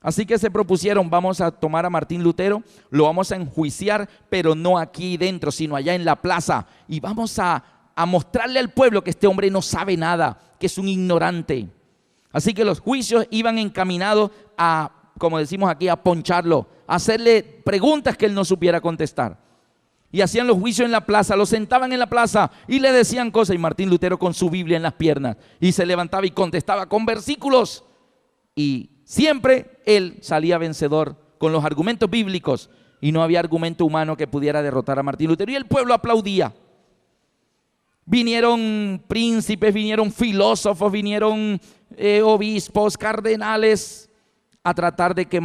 Así que se propusieron, vamos a tomar a Martín Lutero, lo vamos a enjuiciar, pero no aquí dentro, sino allá en la plaza. Y vamos a mostrarle al pueblo que este hombre no sabe nada, que es un ignorante. Así que los juicios iban encaminados a, como decimos aquí, a poncharlo, a hacerle preguntas que él no supiera contestar. Y hacían los juicios en la plaza, lo sentaban en la plaza y le decían cosas. Y Martín Lutero con su Biblia en las piernas y se levantaba y contestaba con versículos. Y siempre él salía vencedor con los argumentos bíblicos, y no había argumento humano que pudiera derrotar a Martín Lutero, y el pueblo aplaudía. Vinieron príncipes, vinieron filósofos, vinieron obispos, cardenales, a tratar de que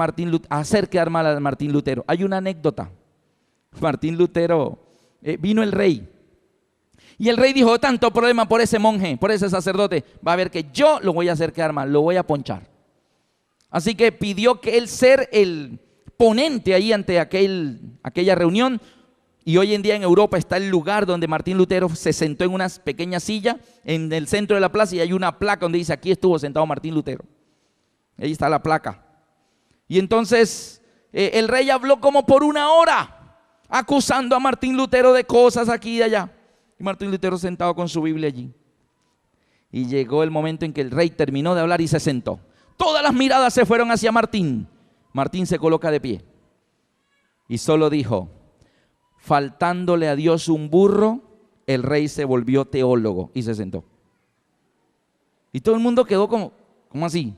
a hacer quedar mal a Martín Lutero. Hay una anécdota. Martín Lutero, vino el rey, y el rey dijo: tanto problema por ese monje, por ese sacerdote, va a ver que yo lo voy a hacer quedar mal, lo voy a ponchar. Así que pidió que él ser el ponente ahí ante aquella reunión. Y hoy en día en Europa está el lugar donde Martín Lutero se sentó en una pequeña silla en el centro de la plaza, y hay una placa donde dice: aquí estuvo sentado Martín Lutero. Ahí está la placa. Y entonces el rey habló como por 1 hora acusando a Martín Lutero de cosas aquí y de allá. Y Martín Lutero sentado con su Biblia allí. Y llegó el momento en que el rey terminó de hablar y se sentó. Todas las miradas se fueron hacia Martín. Martín se coloca de pie y solo dijo: faltándole a Dios un burro, el rey se volvió teólogo, y se sentó. Y todo el mundo quedó como así.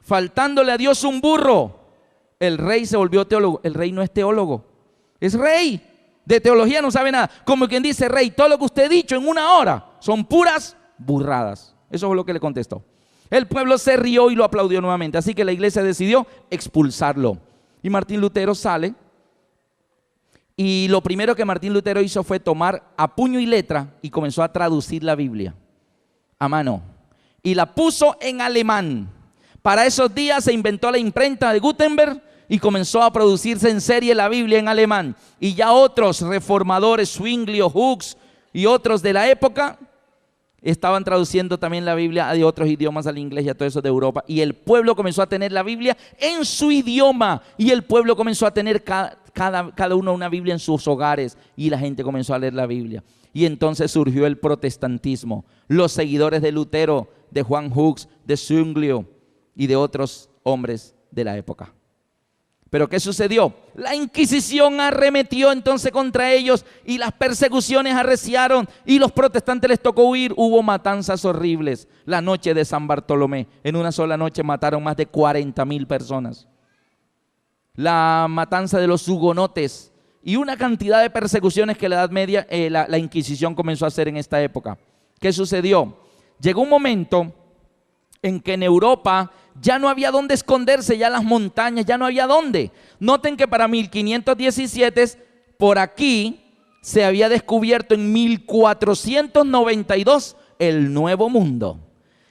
Faltándole a Dios un burro, el rey se volvió teólogo. El rey no es teólogo, es rey. De teología no sabe nada. Como quien dice: rey, todo lo que usted ha dicho en 1 hora son puras burradas. Eso es lo que le contestó. El pueblo se rió y lo aplaudió nuevamente. Así que la iglesia decidió expulsarlo. Y Martín Lutero sale. Y lo primero que Martín Lutero hizo fue tomar a puño y letra y comenzó a traducir la Biblia a mano. Y la puso en alemán. Para esos días se inventó la imprenta de Gutenberg y comenzó a producirse en serie la Biblia en alemán. Y ya otros reformadores, Zwingli o Hus y otros de la época, estaban traduciendo también la Biblia de otros idiomas al inglés y a todo eso de Europa. Y el pueblo comenzó a tener la Biblia en su idioma. Y el pueblo comenzó a tener cada uno una Biblia en sus hogares. Y la gente comenzó a leer la Biblia. Y entonces surgió el protestantismo. Los seguidores de Lutero, de Juan Hus, de Zwingli y de otros hombres de la época. ¿Pero qué sucedió? La Inquisición arremetió entonces contra ellos y las persecuciones arreciaron y los protestantes les tocó huir. Hubo matanzas horribles. La noche de San Bartolomé, en una sola noche mataron más de 40,000 personas. La matanza de los hugonotes y una cantidad de persecuciones que la Edad Media, la Inquisición comenzó a hacer en esta época. ¿Qué sucedió? Llegó un momento en que en Europa ya no había dónde esconderse, ya las montañas, ya no había dónde. Noten que para 1517, por aquí, se había descubierto en 1492 el Nuevo Mundo.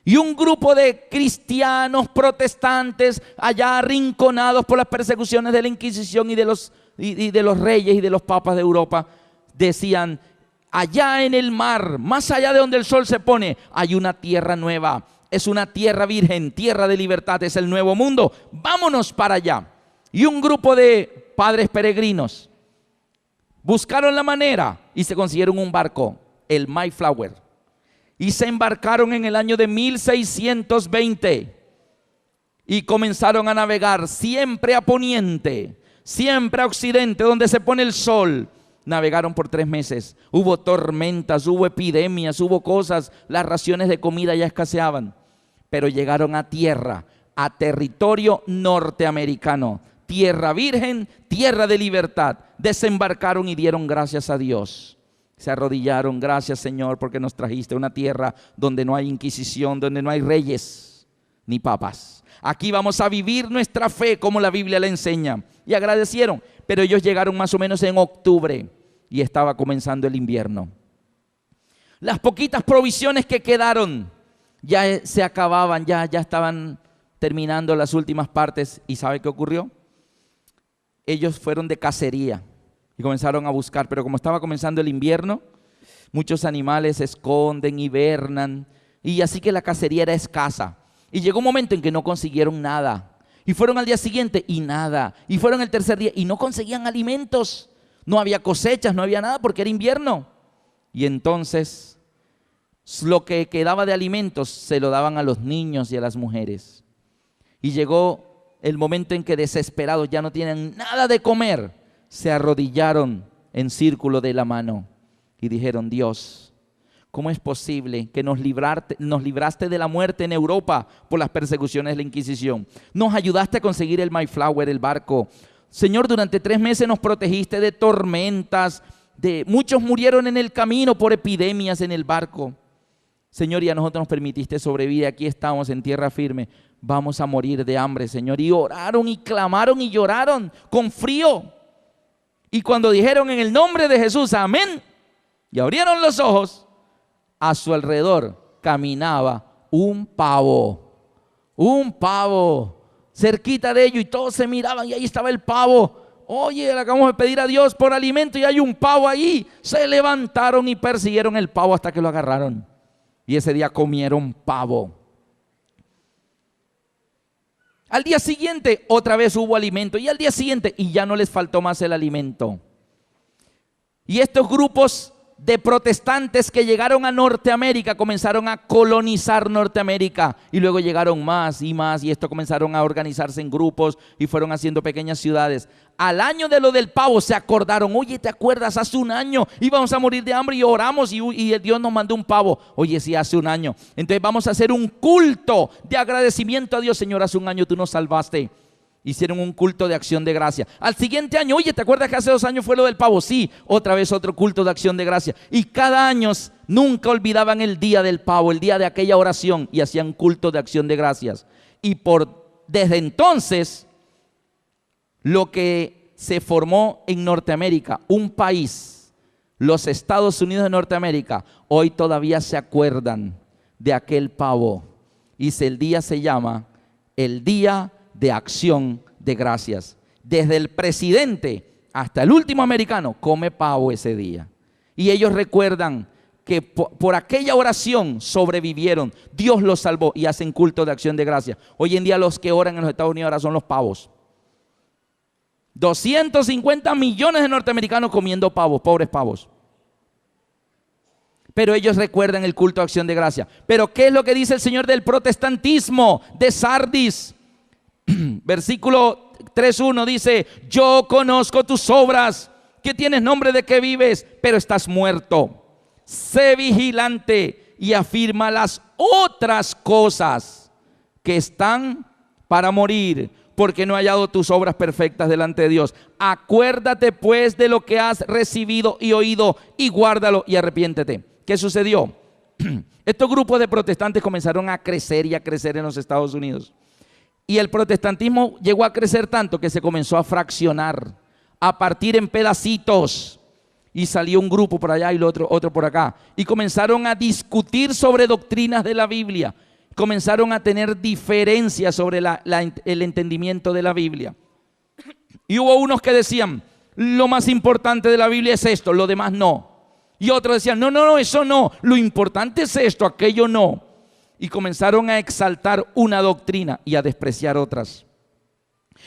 Y un grupo de cristianos protestantes, allá arrinconados por las persecuciones de la Inquisición y de los reyes y de los papas de Europa, decían: allá en el mar, más allá de donde el sol se pone, hay una tierra nueva. Es una tierra virgen, tierra de libertad, es el Nuevo Mundo. Vámonos para allá. Y un grupo de padres peregrinos buscaron la manera y se consiguieron un barco, el Mayflower. Y se embarcaron en el año de 1620 y comenzaron a navegar siempre a poniente, siempre a occidente, donde se pone el sol. Navegaron por 3 meses. Hubo tormentas, hubo epidemias, hubo cosas. Las raciones de comida ya escaseaban. Pero llegaron a tierra, a territorio norteamericano. Tierra virgen, tierra de libertad. Desembarcaron y dieron gracias a Dios. Se arrodillaron: gracias, Señor, porque nos trajiste a una tierra donde no hay inquisición, donde no hay reyes ni papas. Aquí vamos a vivir nuestra fe como la Biblia la enseña. Y agradecieron. Pero ellos llegaron más o menos en octubre y estaba comenzando el invierno. Las poquitas provisiones que quedaron ya se acababan, ya estaban terminando las últimas partes. ¿Y sabe qué ocurrió? Ellos fueron de cacería y comenzaron a buscar, pero como estaba comenzando el invierno, muchos animales se esconden, hibernan, y así que la cacería era escasa. Y llegó un momento en que no consiguieron nada. Y fueron al día siguiente y nada. Y fueron el tercer día y no conseguían alimentos. No había cosechas, no había nada porque era invierno. Y entonces lo que quedaba de alimentos se lo daban a los niños y a las mujeres. Y llegó el momento en que, desesperados, ya no tienen nada de comer, se arrodillaron en círculo de la mano y dijeron: Dios, ¿cómo es posible que nos libraste de la muerte en Europa por las persecuciones de la Inquisición? Nos ayudaste a conseguir el Mayflower, el barco. Señor, durante 3 meses nos protegiste de tormentas, muchos murieron en el camino por epidemias en el barco. Señor, y a nosotros nos permitiste sobrevivir, aquí estamos en tierra firme. Vamos a morir de hambre, Señor. Y oraron y clamaron y lloraron con frío. Y cuando dijeron en el nombre de Jesús, amén, y abrieron los ojos, a su alrededor caminaba un pavo. Un pavo. Cerquita de ellos y todos se miraban y ahí estaba el pavo. Oye, le acabamos de pedir a Dios por alimento y hay un pavo ahí. Se levantaron y persiguieron el pavo hasta que lo agarraron. Y ese día comieron pavo. Al día siguiente otra vez hubo alimento y al día siguiente y ya no les faltó más el alimento. Y estos grupos de protestantes que llegaron a Norteamérica comenzaron a colonizar Norteamérica y luego llegaron más y esto comenzaron a organizarse en grupos y fueron haciendo pequeñas ciudades. Al año de lo del pavo se acordaron, oye, ¿te acuerdas? Hace un año íbamos a morir de hambre y oramos y Dios nos mandó un pavo. Oye, sí, hace un año. Entonces vamos a hacer un culto de agradecimiento a Dios. Señor, hace un año tú nos salvaste. Hicieron un culto de acción de gracia. Al siguiente año, oye, ¿te acuerdas que hace 2 años fue lo del pavo? Sí, otra vez otro culto de acción de gracia. Y cada año nunca olvidaban el día del pavo, el día de aquella oración, y hacían culto de acción de gracias. Y desde entonces, lo que se formó en Norteamérica, un país, los Estados Unidos de Norteamérica, hoy todavía se acuerdan de aquel pavo. Y el día se llama el Día de Acción de Gracias. Desde el presidente hasta el último americano come pavo ese día. Y ellos recuerdan que por aquella oración sobrevivieron. Dios los salvó y hacen culto de acción de gracias. Hoy en día los que oran en los Estados Unidos ahora son los pavos. 250 millones de norteamericanos comiendo pavos, pobres pavos. Pero ellos recuerdan el culto de acción de gracia. Pero ¿qué es lo que dice el Señor del protestantismo de Sardis? Versículo 3:1 dice: yo conozco tus obras, que tienes nombre de que vives, pero estás muerto. Sé vigilante y afirma las otras cosas que están para morir, porque no he hallado tus obras perfectas delante de Dios. Acuérdate pues de lo que has recibido y oído y guárdalo y arrepiéntete. ¿Qué sucedió? Estos grupos de protestantes comenzaron a crecer y a crecer en los Estados Unidos. Y el protestantismo llegó a crecer tanto que se comenzó a fraccionar, a partir en pedacitos. Y salió un grupo por allá y otro por acá. Y comenzaron a discutir sobre doctrinas de la Biblia. Comenzaron a tener diferencias sobre el entendimiento de la Biblia. Y hubo unos que decían, lo más importante de la Biblia es esto, lo demás no. Y otros decían, no, eso no, lo importante es esto, aquello no. Y comenzaron a exaltar una doctrina y a despreciar otras.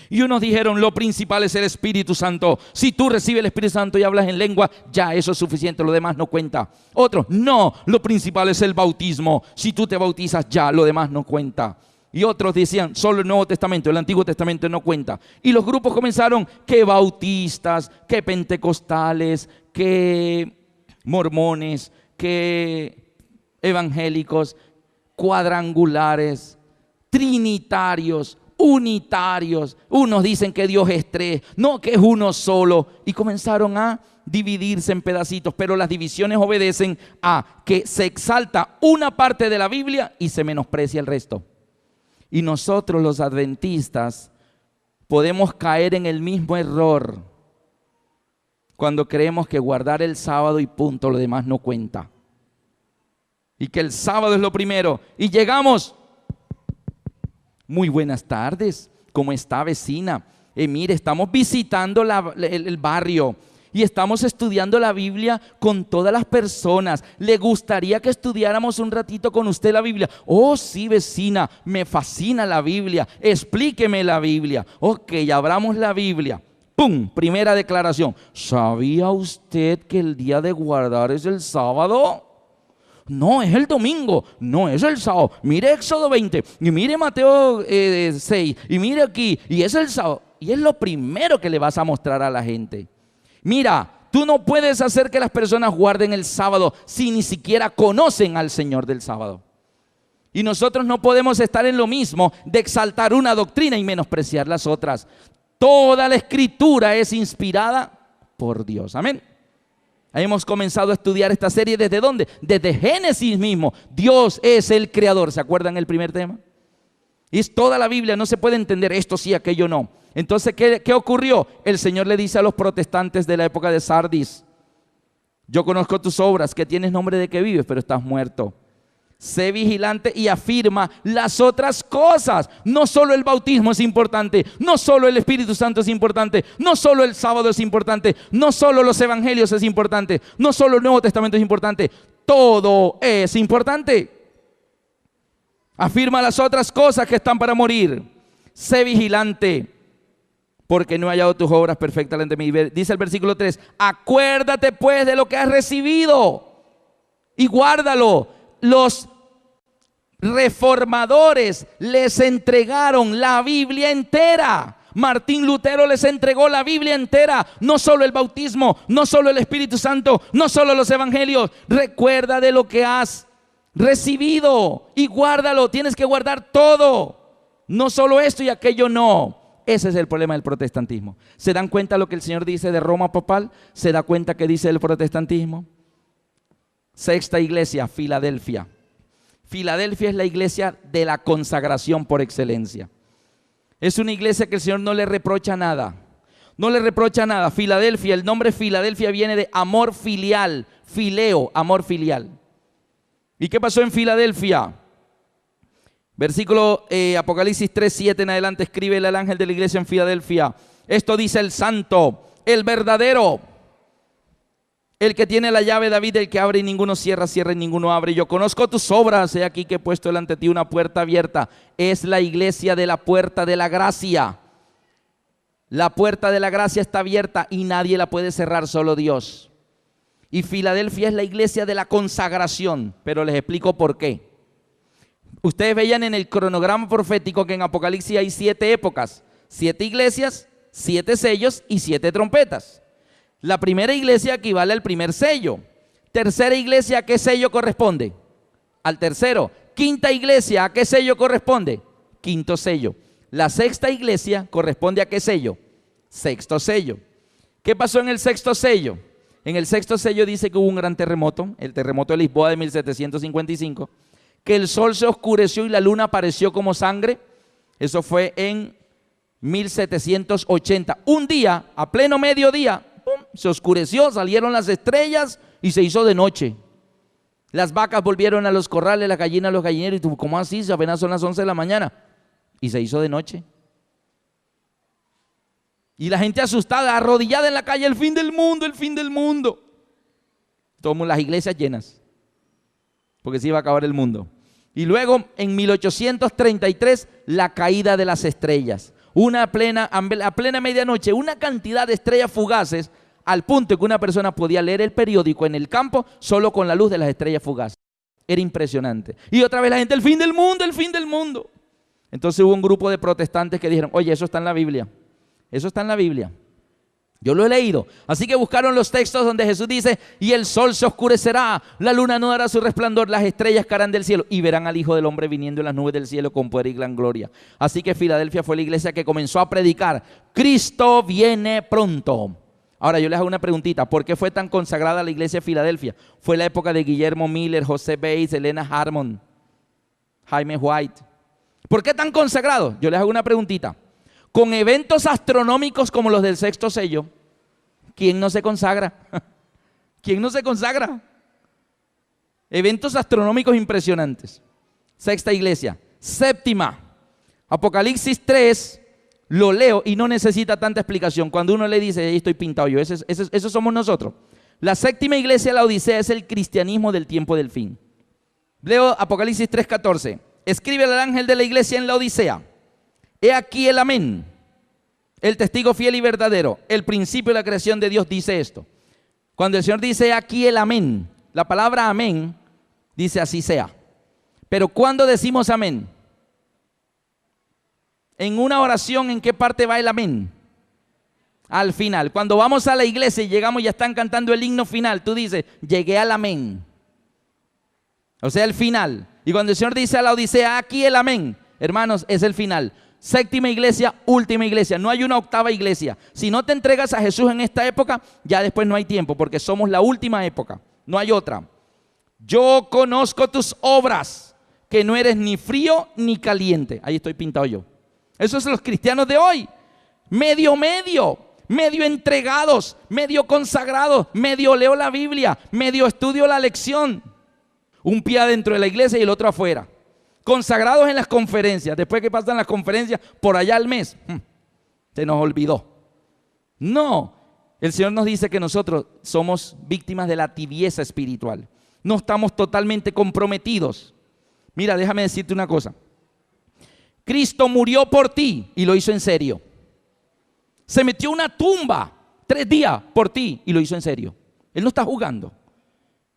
Y unos dijeron, lo principal es el Espíritu Santo. Si tú recibes el Espíritu Santo y hablas en lengua, ya eso es suficiente, lo demás no cuenta. Otros, no, lo principal es el bautismo. Si tú te bautizas, ya, lo demás no cuenta. Y otros decían, solo el Nuevo Testamento, el Antiguo Testamento no cuenta. Y los grupos comenzaron, que bautistas, que pentecostales, que mormones, que evangélicos, cuadrangulares, trinitarios, unitarios. Unos dicen que Dios es 3, no, que es uno solo. Y comenzaron a dividirse en pedacitos, pero las divisiones obedecen a que se exalta una parte de la Biblia y se menosprecia el resto. Y nosotros los adventistas podemos caer en el mismo error cuando creemos que guardar el sábado y punto, lo demás no cuenta. Y que el sábado es lo primero. Y llegamos. Muy buenas tardes. ¿Cómo está, vecina? Mire, estamos visitando el barrio y estamos estudiando la Biblia con todas las personas. ¿Le gustaría que estudiáramos un ratito con usted la Biblia? Oh, sí, vecina, me fascina la Biblia. Explíqueme la Biblia. Ok, abramos la Biblia. ¡Pum! Primera declaración. ¿Sabía usted que el día de guardar es el sábado? No, es el domingo, no es el sábado. Mire Éxodo 20 y mire Mateo 6 y mire aquí y es el sábado. Y es lo primero que le vas a mostrar a la gente. Mira, Tú no puedes hacer que las personas guarden el sábado si ni siquiera conocen al Señor del sábado. Y nosotros no podemos estar en lo mismo de exaltar una doctrina y menospreciar las otras. Toda la Escritura es inspirada por Dios. Amén. Hemos comenzado a estudiar esta serie ¿desde dónde? Desde Génesis mismo. Dios es el creador. ¿Se acuerdan el primer tema? Y es toda la Biblia, no se puede entender esto sí, aquello no. Entonces, ¿qué ocurrió? El Señor le dice a los protestantes de la época de Sardis: yo conozco tus obras, que tienes nombre de que vives, pero estás muerto. Sé vigilante y afirma las otras cosas. No solo el bautismo es importante, no solo el Espíritu Santo es importante, no solo el sábado es importante, no solo los evangelios es importante, no solo el Nuevo Testamento es importante, todo es importante. Afirma las otras cosas que están para morir. Sé vigilante, porque no he hallado tus obras perfectas ante mí. Dice el versículo 3, acuérdate pues de lo que has recibido y guárdalo. Los reformadores les entregaron la Biblia entera. Martín Lutero les entregó la Biblia entera, no solo el bautismo, no solo el Espíritu Santo, no solo los evangelios. Recuerda de lo que has recibido y guárdalo. Tienes que guardar todo, no solo esto y aquello no. Ese es el problema del protestantismo. ¿Se dan cuenta lo que el Señor dice de Roma papal? ¿Se da cuenta que dice el protestantismo? Sexta iglesia, Filadelfia. Filadelfia es la iglesia de la consagración por excelencia. Es una iglesia que el Señor no le reprocha nada. No le reprocha nada. Filadelfia, el nombre Filadelfia viene de amor filial, fileo, amor filial. ¿Y qué pasó en Filadelfia? Versículo Apocalipsis 3:7 en adelante, escribe el ángel de la iglesia en Filadelfia: esto dice el santo, el verdadero, el que tiene la llave de David, el que abre y ninguno cierra, cierra y ninguno abre. Yo conozco tus obras, he aquí que he puesto delante de ti una puerta abierta. Es la iglesia de la puerta de la gracia. La puerta de la gracia está abierta y nadie la puede cerrar, solo Dios. Y Filadelfia es la iglesia de la consagración, pero les explico por qué. Ustedes veían en el cronograma profético que en Apocalipsis hay 7 épocas, 7 iglesias, 7 sellos y 7 trompetas. La primera iglesia equivale al primer sello. Tercera iglesia, ¿a qué sello corresponde? Al tercero. Quinta iglesia, ¿a qué sello corresponde? Quinto sello. La sexta iglesia corresponde ¿a qué sello? Sexto sello. ¿Qué pasó en el sexto sello? En el sexto sello dice que hubo un gran terremoto, el terremoto de Lisboa de 1755, que el sol se oscureció y la luna apareció como sangre. Eso fue en 1780. Un día, a pleno mediodía, se oscureció, salieron las estrellas y se hizo de noche. Las vacas volvieron a los corrales, las gallinas a los gallineros. Y tú, ¿cómo así? Si apenas son las 11 de la mañana. Y se hizo de noche. Y la gente asustada, arrodillada en la calle: el fin del mundo, el fin del mundo. Tomamos las iglesias llenas, porque se iba a acabar el mundo. Y luego en 1833 la caída de las estrellas. A plena medianoche, una cantidad de estrellas fugaces, al punto que una persona podía leer el periódico en el campo solo con la luz de las estrellas fugaces. Era impresionante. Y otra vez la gente: el fin del mundo, el fin del mundo. Entonces hubo un grupo de protestantes que dijeron: oye, eso está en la Biblia. Eso está en la Biblia. Yo lo he leído. Así que buscaron los textos donde Jesús dice: y el sol se oscurecerá, la luna no dará su resplandor, las estrellas caerán del cielo y verán al Hijo del Hombre viniendo en las nubes del cielo con poder y gran gloria. Así que Filadelfia fue la iglesia que comenzó a predicar: Cristo viene pronto. Ahora yo les hago una preguntita: ¿por qué fue tan consagrada la iglesia de Filadelfia? Fue la época de Guillermo Miller, José Bates, Elena Harmon, Jaime White. ¿Por qué tan consagrado? Yo les hago una preguntita. Con eventos astronómicos como los del sexto sello, ¿quién no se consagra? ¿Quién no se consagra? Eventos astronómicos impresionantes. Sexta iglesia. Séptima, Apocalipsis 3, lo leo y no necesita tanta explicación. Cuando uno le dice: ahí estoy pintado yo, eso somos nosotros. La séptima iglesia, la Odisea, es el cristianismo del tiempo del fin. Leo Apocalipsis 3:14. Escribe al ángel de la iglesia en la Odisea: he aquí el amén, el testigo fiel y verdadero, el principio de la creación de Dios dice esto. Cuando el Señor dice: he aquí el amén, la palabra amén dice: así sea. Pero ¿cuándo decimos amén? En una oración, ¿en qué parte va el amén? Al final. Cuando vamos a la iglesia y llegamos y ya están cantando el himno final, tú dices, llegué al amén. O sea, el final. Y cuando el Señor dice a la Odisea, aquí el amén, hermanos, es el final. Séptima iglesia, última iglesia. No hay una octava iglesia. Si no te entregas a Jesús en esta época, ya después no hay tiempo, porque somos la última época. No hay otra. Yo conozco tus obras, que no eres ni frío ni caliente. Ahí estoy pintado yo. Esos son los cristianos de hoy. Medio entregados, medio consagrados, medio leo la Biblia, medio estudio la lección. Un pie adentro de la iglesia y el otro afuera. Consagrados en las conferencias. Después que pasan las conferencias, por allá al mes, se nos olvidó. No, el Señor nos dice que nosotros somos víctimas de la tibieza espiritual. No estamos totalmente comprometidos. Mira, déjame decirte una cosa. Cristo murió por ti y lo hizo en serio. Se metió en una tumba 3 días por ti y lo hizo en serio. Él no está jugando.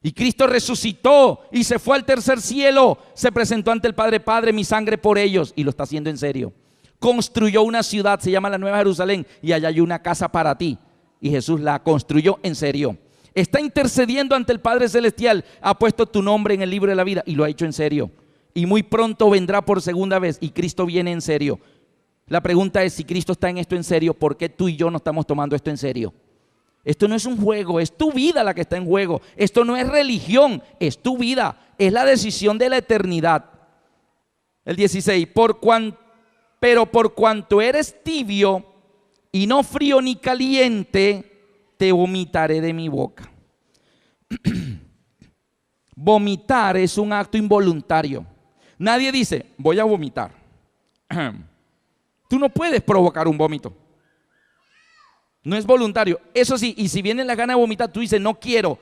Y Cristo resucitó y se fue al tercer cielo. Se presentó ante el Padre: Padre, mi sangre por ellos. Y lo está haciendo en serio. Construyó una ciudad, se llama la Nueva Jerusalén, y allá hay una casa para ti. Y Jesús la construyó en serio. Está intercediendo ante el Padre Celestial. Ha puesto tu nombre en el libro de la vida y lo ha hecho en serio. Y muy pronto vendrá por segunda vez y Cristo viene en serio. La pregunta es, si Cristo está en esto en serio, ¿por qué tú y yo no estamos tomando esto en serio? Esto no es un juego, es tu vida la que está en juego. Esto no es religión, es tu vida, es la decisión de la eternidad. El 16, pero por cuanto eres tibio y no frío ni caliente, te vomitaré de mi boca. Vomitar es un acto involuntario. Nadie dice, voy a vomitar. Tú no puedes provocar un vómito. No es voluntario. Eso sí, y si viene la gana de vomitar, tú dices, no quiero.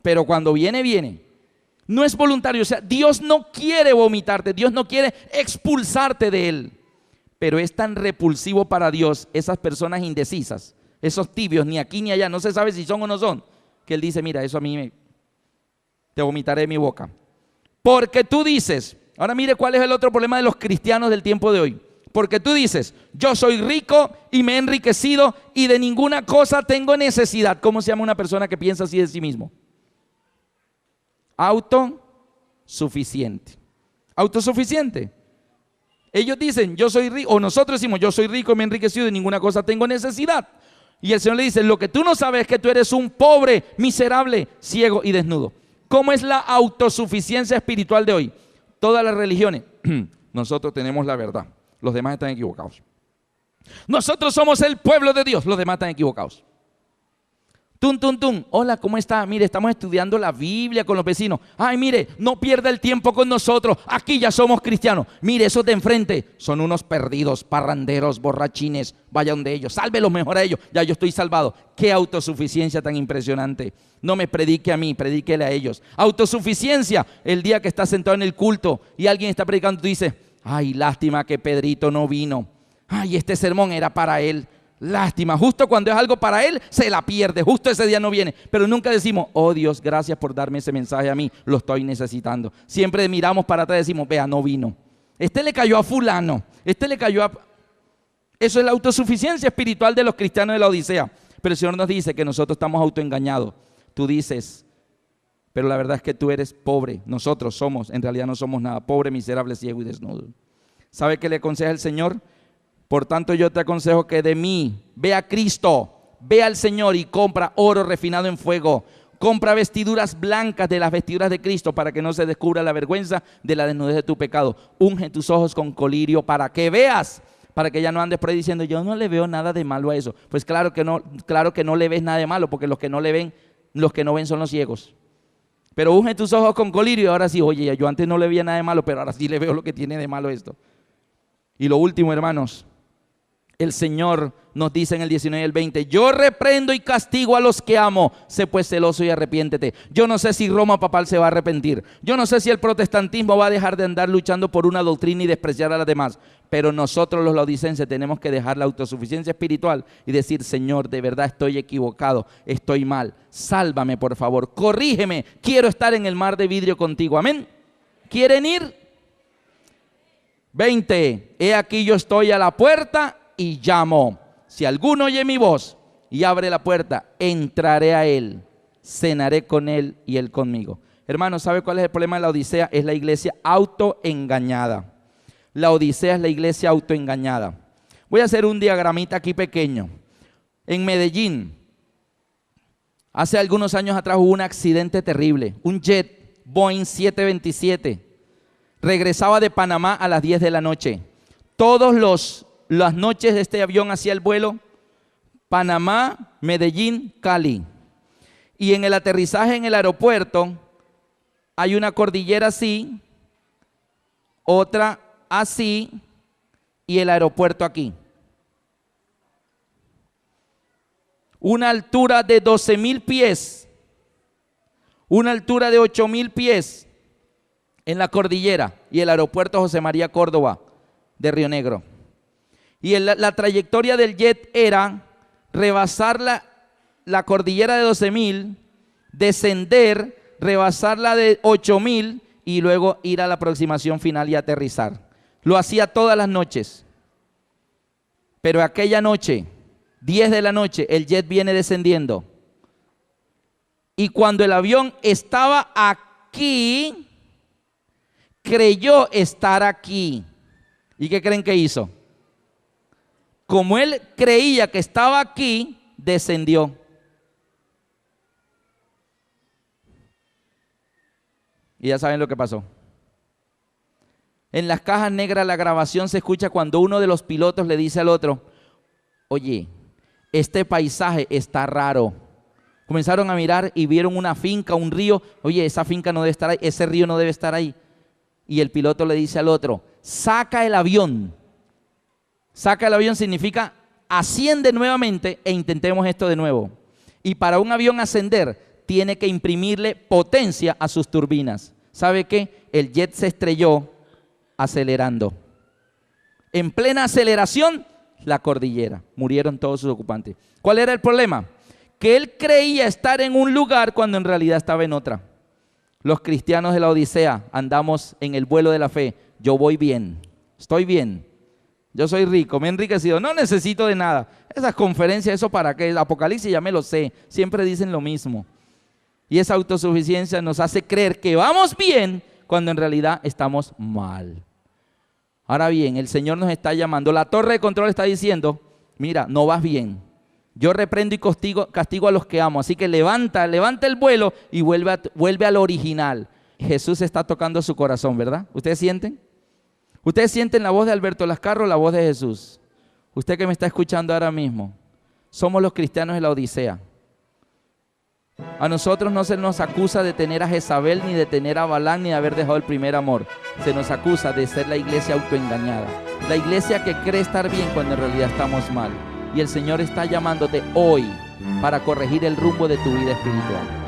Pero cuando viene, viene. No es voluntario. O sea, Dios no quiere vomitarte. Dios no quiere expulsarte de Él. Pero es tan repulsivo para Dios esas personas indecisas, esos tibios, ni aquí ni allá, no se sabe si son o no son, que Él dice, mira, eso a mí te vomitaré de mi boca. Porque tú dices, ahora mire cuál es el otro problema de los cristianos del tiempo de hoy. Porque tú dices, yo soy rico y me he enriquecido y de ninguna cosa tengo necesidad. ¿Cómo se llama una persona que piensa así de sí mismo? Autosuficiente. Autosuficiente. Ellos dicen, yo soy rico, o nosotros decimos, yo soy rico y me he enriquecido y de ninguna cosa tengo necesidad. Y el Señor le dice, lo que tú no sabes es que tú eres un pobre, miserable, ciego y desnudo. ¿Cómo es la autosuficiencia espiritual de hoy? Todas las religiones, nosotros tenemos la verdad. Los demás están equivocados. Nosotros somos el pueblo de Dios. Los demás están equivocados. Hola, ¿cómo está? Mire, estamos estudiando la Biblia con los vecinos. Ay, mire, no pierda el tiempo con nosotros. Aquí ya somos cristianos. Mire, esos de enfrente son unos perdidos, parranderos, borrachines. Vaya donde ellos, sálvelos mejor a ellos. Ya yo estoy salvado. Qué autosuficiencia tan impresionante. No me predique a mí, predíquele a ellos. Autosuficiencia, el día que estás sentado en el culto y alguien está predicando, tú dices, ay, lástima que Pedrito no vino. Ay, este sermón era para él. Lástima, justo cuando es algo para él, se la pierde, justo ese día no viene. Pero nunca decimos, oh Dios, gracias por darme ese mensaje a mí, lo estoy necesitando. Siempre miramos para atrás y decimos, vea, no vino. Este le cayó a fulano, este le cayó a... Eso es la autosuficiencia espiritual de los cristianos de la Odisea. Pero el Señor nos dice que nosotros estamos autoengañados. Tú dices, pero la verdad es que tú eres pobre. Nosotros somos, en realidad no somos nada, pobre, miserable, ciego y desnudo. ¿Sabe qué le aconseja el Señor? Por tanto, yo te aconsejo que de mí, ve a Cristo, ve al Señor y compra oro refinado en fuego. Compra vestiduras blancas de las vestiduras de Cristo para que no se descubra la vergüenza de la desnudez de tu pecado. Unge tus ojos con colirio para que veas, para que ya no andes por ahí diciendo, yo no le veo nada de malo a eso. Pues claro que no le ves nada de malo, porque los que no ven son los ciegos. Pero unge tus ojos con colirio y ahora sí, oye, yo antes no le veía nada de malo, pero ahora sí le veo lo que tiene de malo esto. Y lo último, hermanos, el Señor nos dice en el 19 y el 20, yo reprendo y castigo a los que amo, sé pues celoso y arrepiéntete. Yo no sé si Roma papal se va a arrepentir, yo no sé si el protestantismo va a dejar de andar luchando por una doctrina y despreciar a las demás, pero nosotros los laodicenses tenemos que dejar la autosuficiencia espiritual y decir, Señor, de verdad estoy equivocado, estoy mal, sálvame por favor, corrígeme, quiero estar en el mar de vidrio contigo, amén. ¿Quieren ir? 20, he aquí yo estoy a la puerta y llamo. Si alguno oye mi voz y abre la puerta, entraré a él, cenaré con él y él conmigo. Hermanos, ¿sabe cuál es el problema de la Odisea? Es la iglesia autoengañada. La Odisea es la iglesia autoengañada. Voy a hacer un diagramita aquí pequeño. En Medellín, hace algunos años atrás hubo un accidente terrible. Un jet Boeing 727 regresaba de Panamá a las 10 de la noche. Todas las noches de este avión hacía el vuelo Panamá, Medellín, Cali. Y en el aterrizaje en el aeropuerto hay una cordillera así, otra así y el aeropuerto aquí. Una altura de 12,000 pies, una altura de 8,000 pies en la cordillera y el aeropuerto José María Córdoba de Río Negro. Y la trayectoria del jet era rebasar la cordillera de 12,000, descender, rebasar la de 8,000 y luego ir a la aproximación final y aterrizar. Lo hacía todas las noches. Pero aquella noche, 10 de la noche, el jet viene descendiendo. Y cuando el avión estaba aquí, creyó estar aquí. ¿Y qué creen que hizo? Como él creía que estaba aquí, descendió. Y ya saben lo que pasó. En las cajas negras la grabación se escucha cuando uno de los pilotos le dice al otro: oye, este paisaje está raro. Comenzaron a mirar y vieron una finca, un río. Oye, esa finca no debe estar ahí, ese río no debe estar ahí. Y el piloto le dice al otro: saca el avión. Saca el avión significa asciende nuevamente e intentemos esto de nuevo. Y para un avión ascender tiene que imprimirle potencia a sus turbinas. ¿Sabe qué? El jet se estrelló acelerando. En plena aceleración, la cordillera. Murieron todos sus ocupantes. ¿Cuál era el problema? Que él creía estar en un lugar cuando en realidad estaba en otra. Los cristianos de la Odisea andamos en el vuelo de la fe. Yo voy bien, estoy bien. Yo soy rico, me he enriquecido, no necesito de nada. Esas conferencias, ¿eso para qué? Apocalipsis ya me lo sé, siempre dicen lo mismo. Y esa autosuficiencia nos hace creer que vamos bien cuando en realidad estamos mal. Ahora bien, el Señor nos está llamando. La torre de control está diciendo: mira, no vas bien. Yo reprendo y castigo a los que amo. Así que levanta el vuelo y vuelve al original. Jesús está tocando su corazón, ¿verdad? ¿Ustedes sienten? ¿Ustedes sienten la voz de Alberto Lascarro o la voz de Jesús? Usted que me está escuchando ahora mismo. Somos los cristianos de la Odisea. A nosotros no se nos acusa de tener a Jezabel, ni de tener a Balán, ni de haber dejado el primer amor. Se nos acusa de ser la iglesia autoengañada. La iglesia que cree estar bien cuando en realidad estamos mal. Y el Señor está llamándote hoy para corregir el rumbo de tu vida espiritual.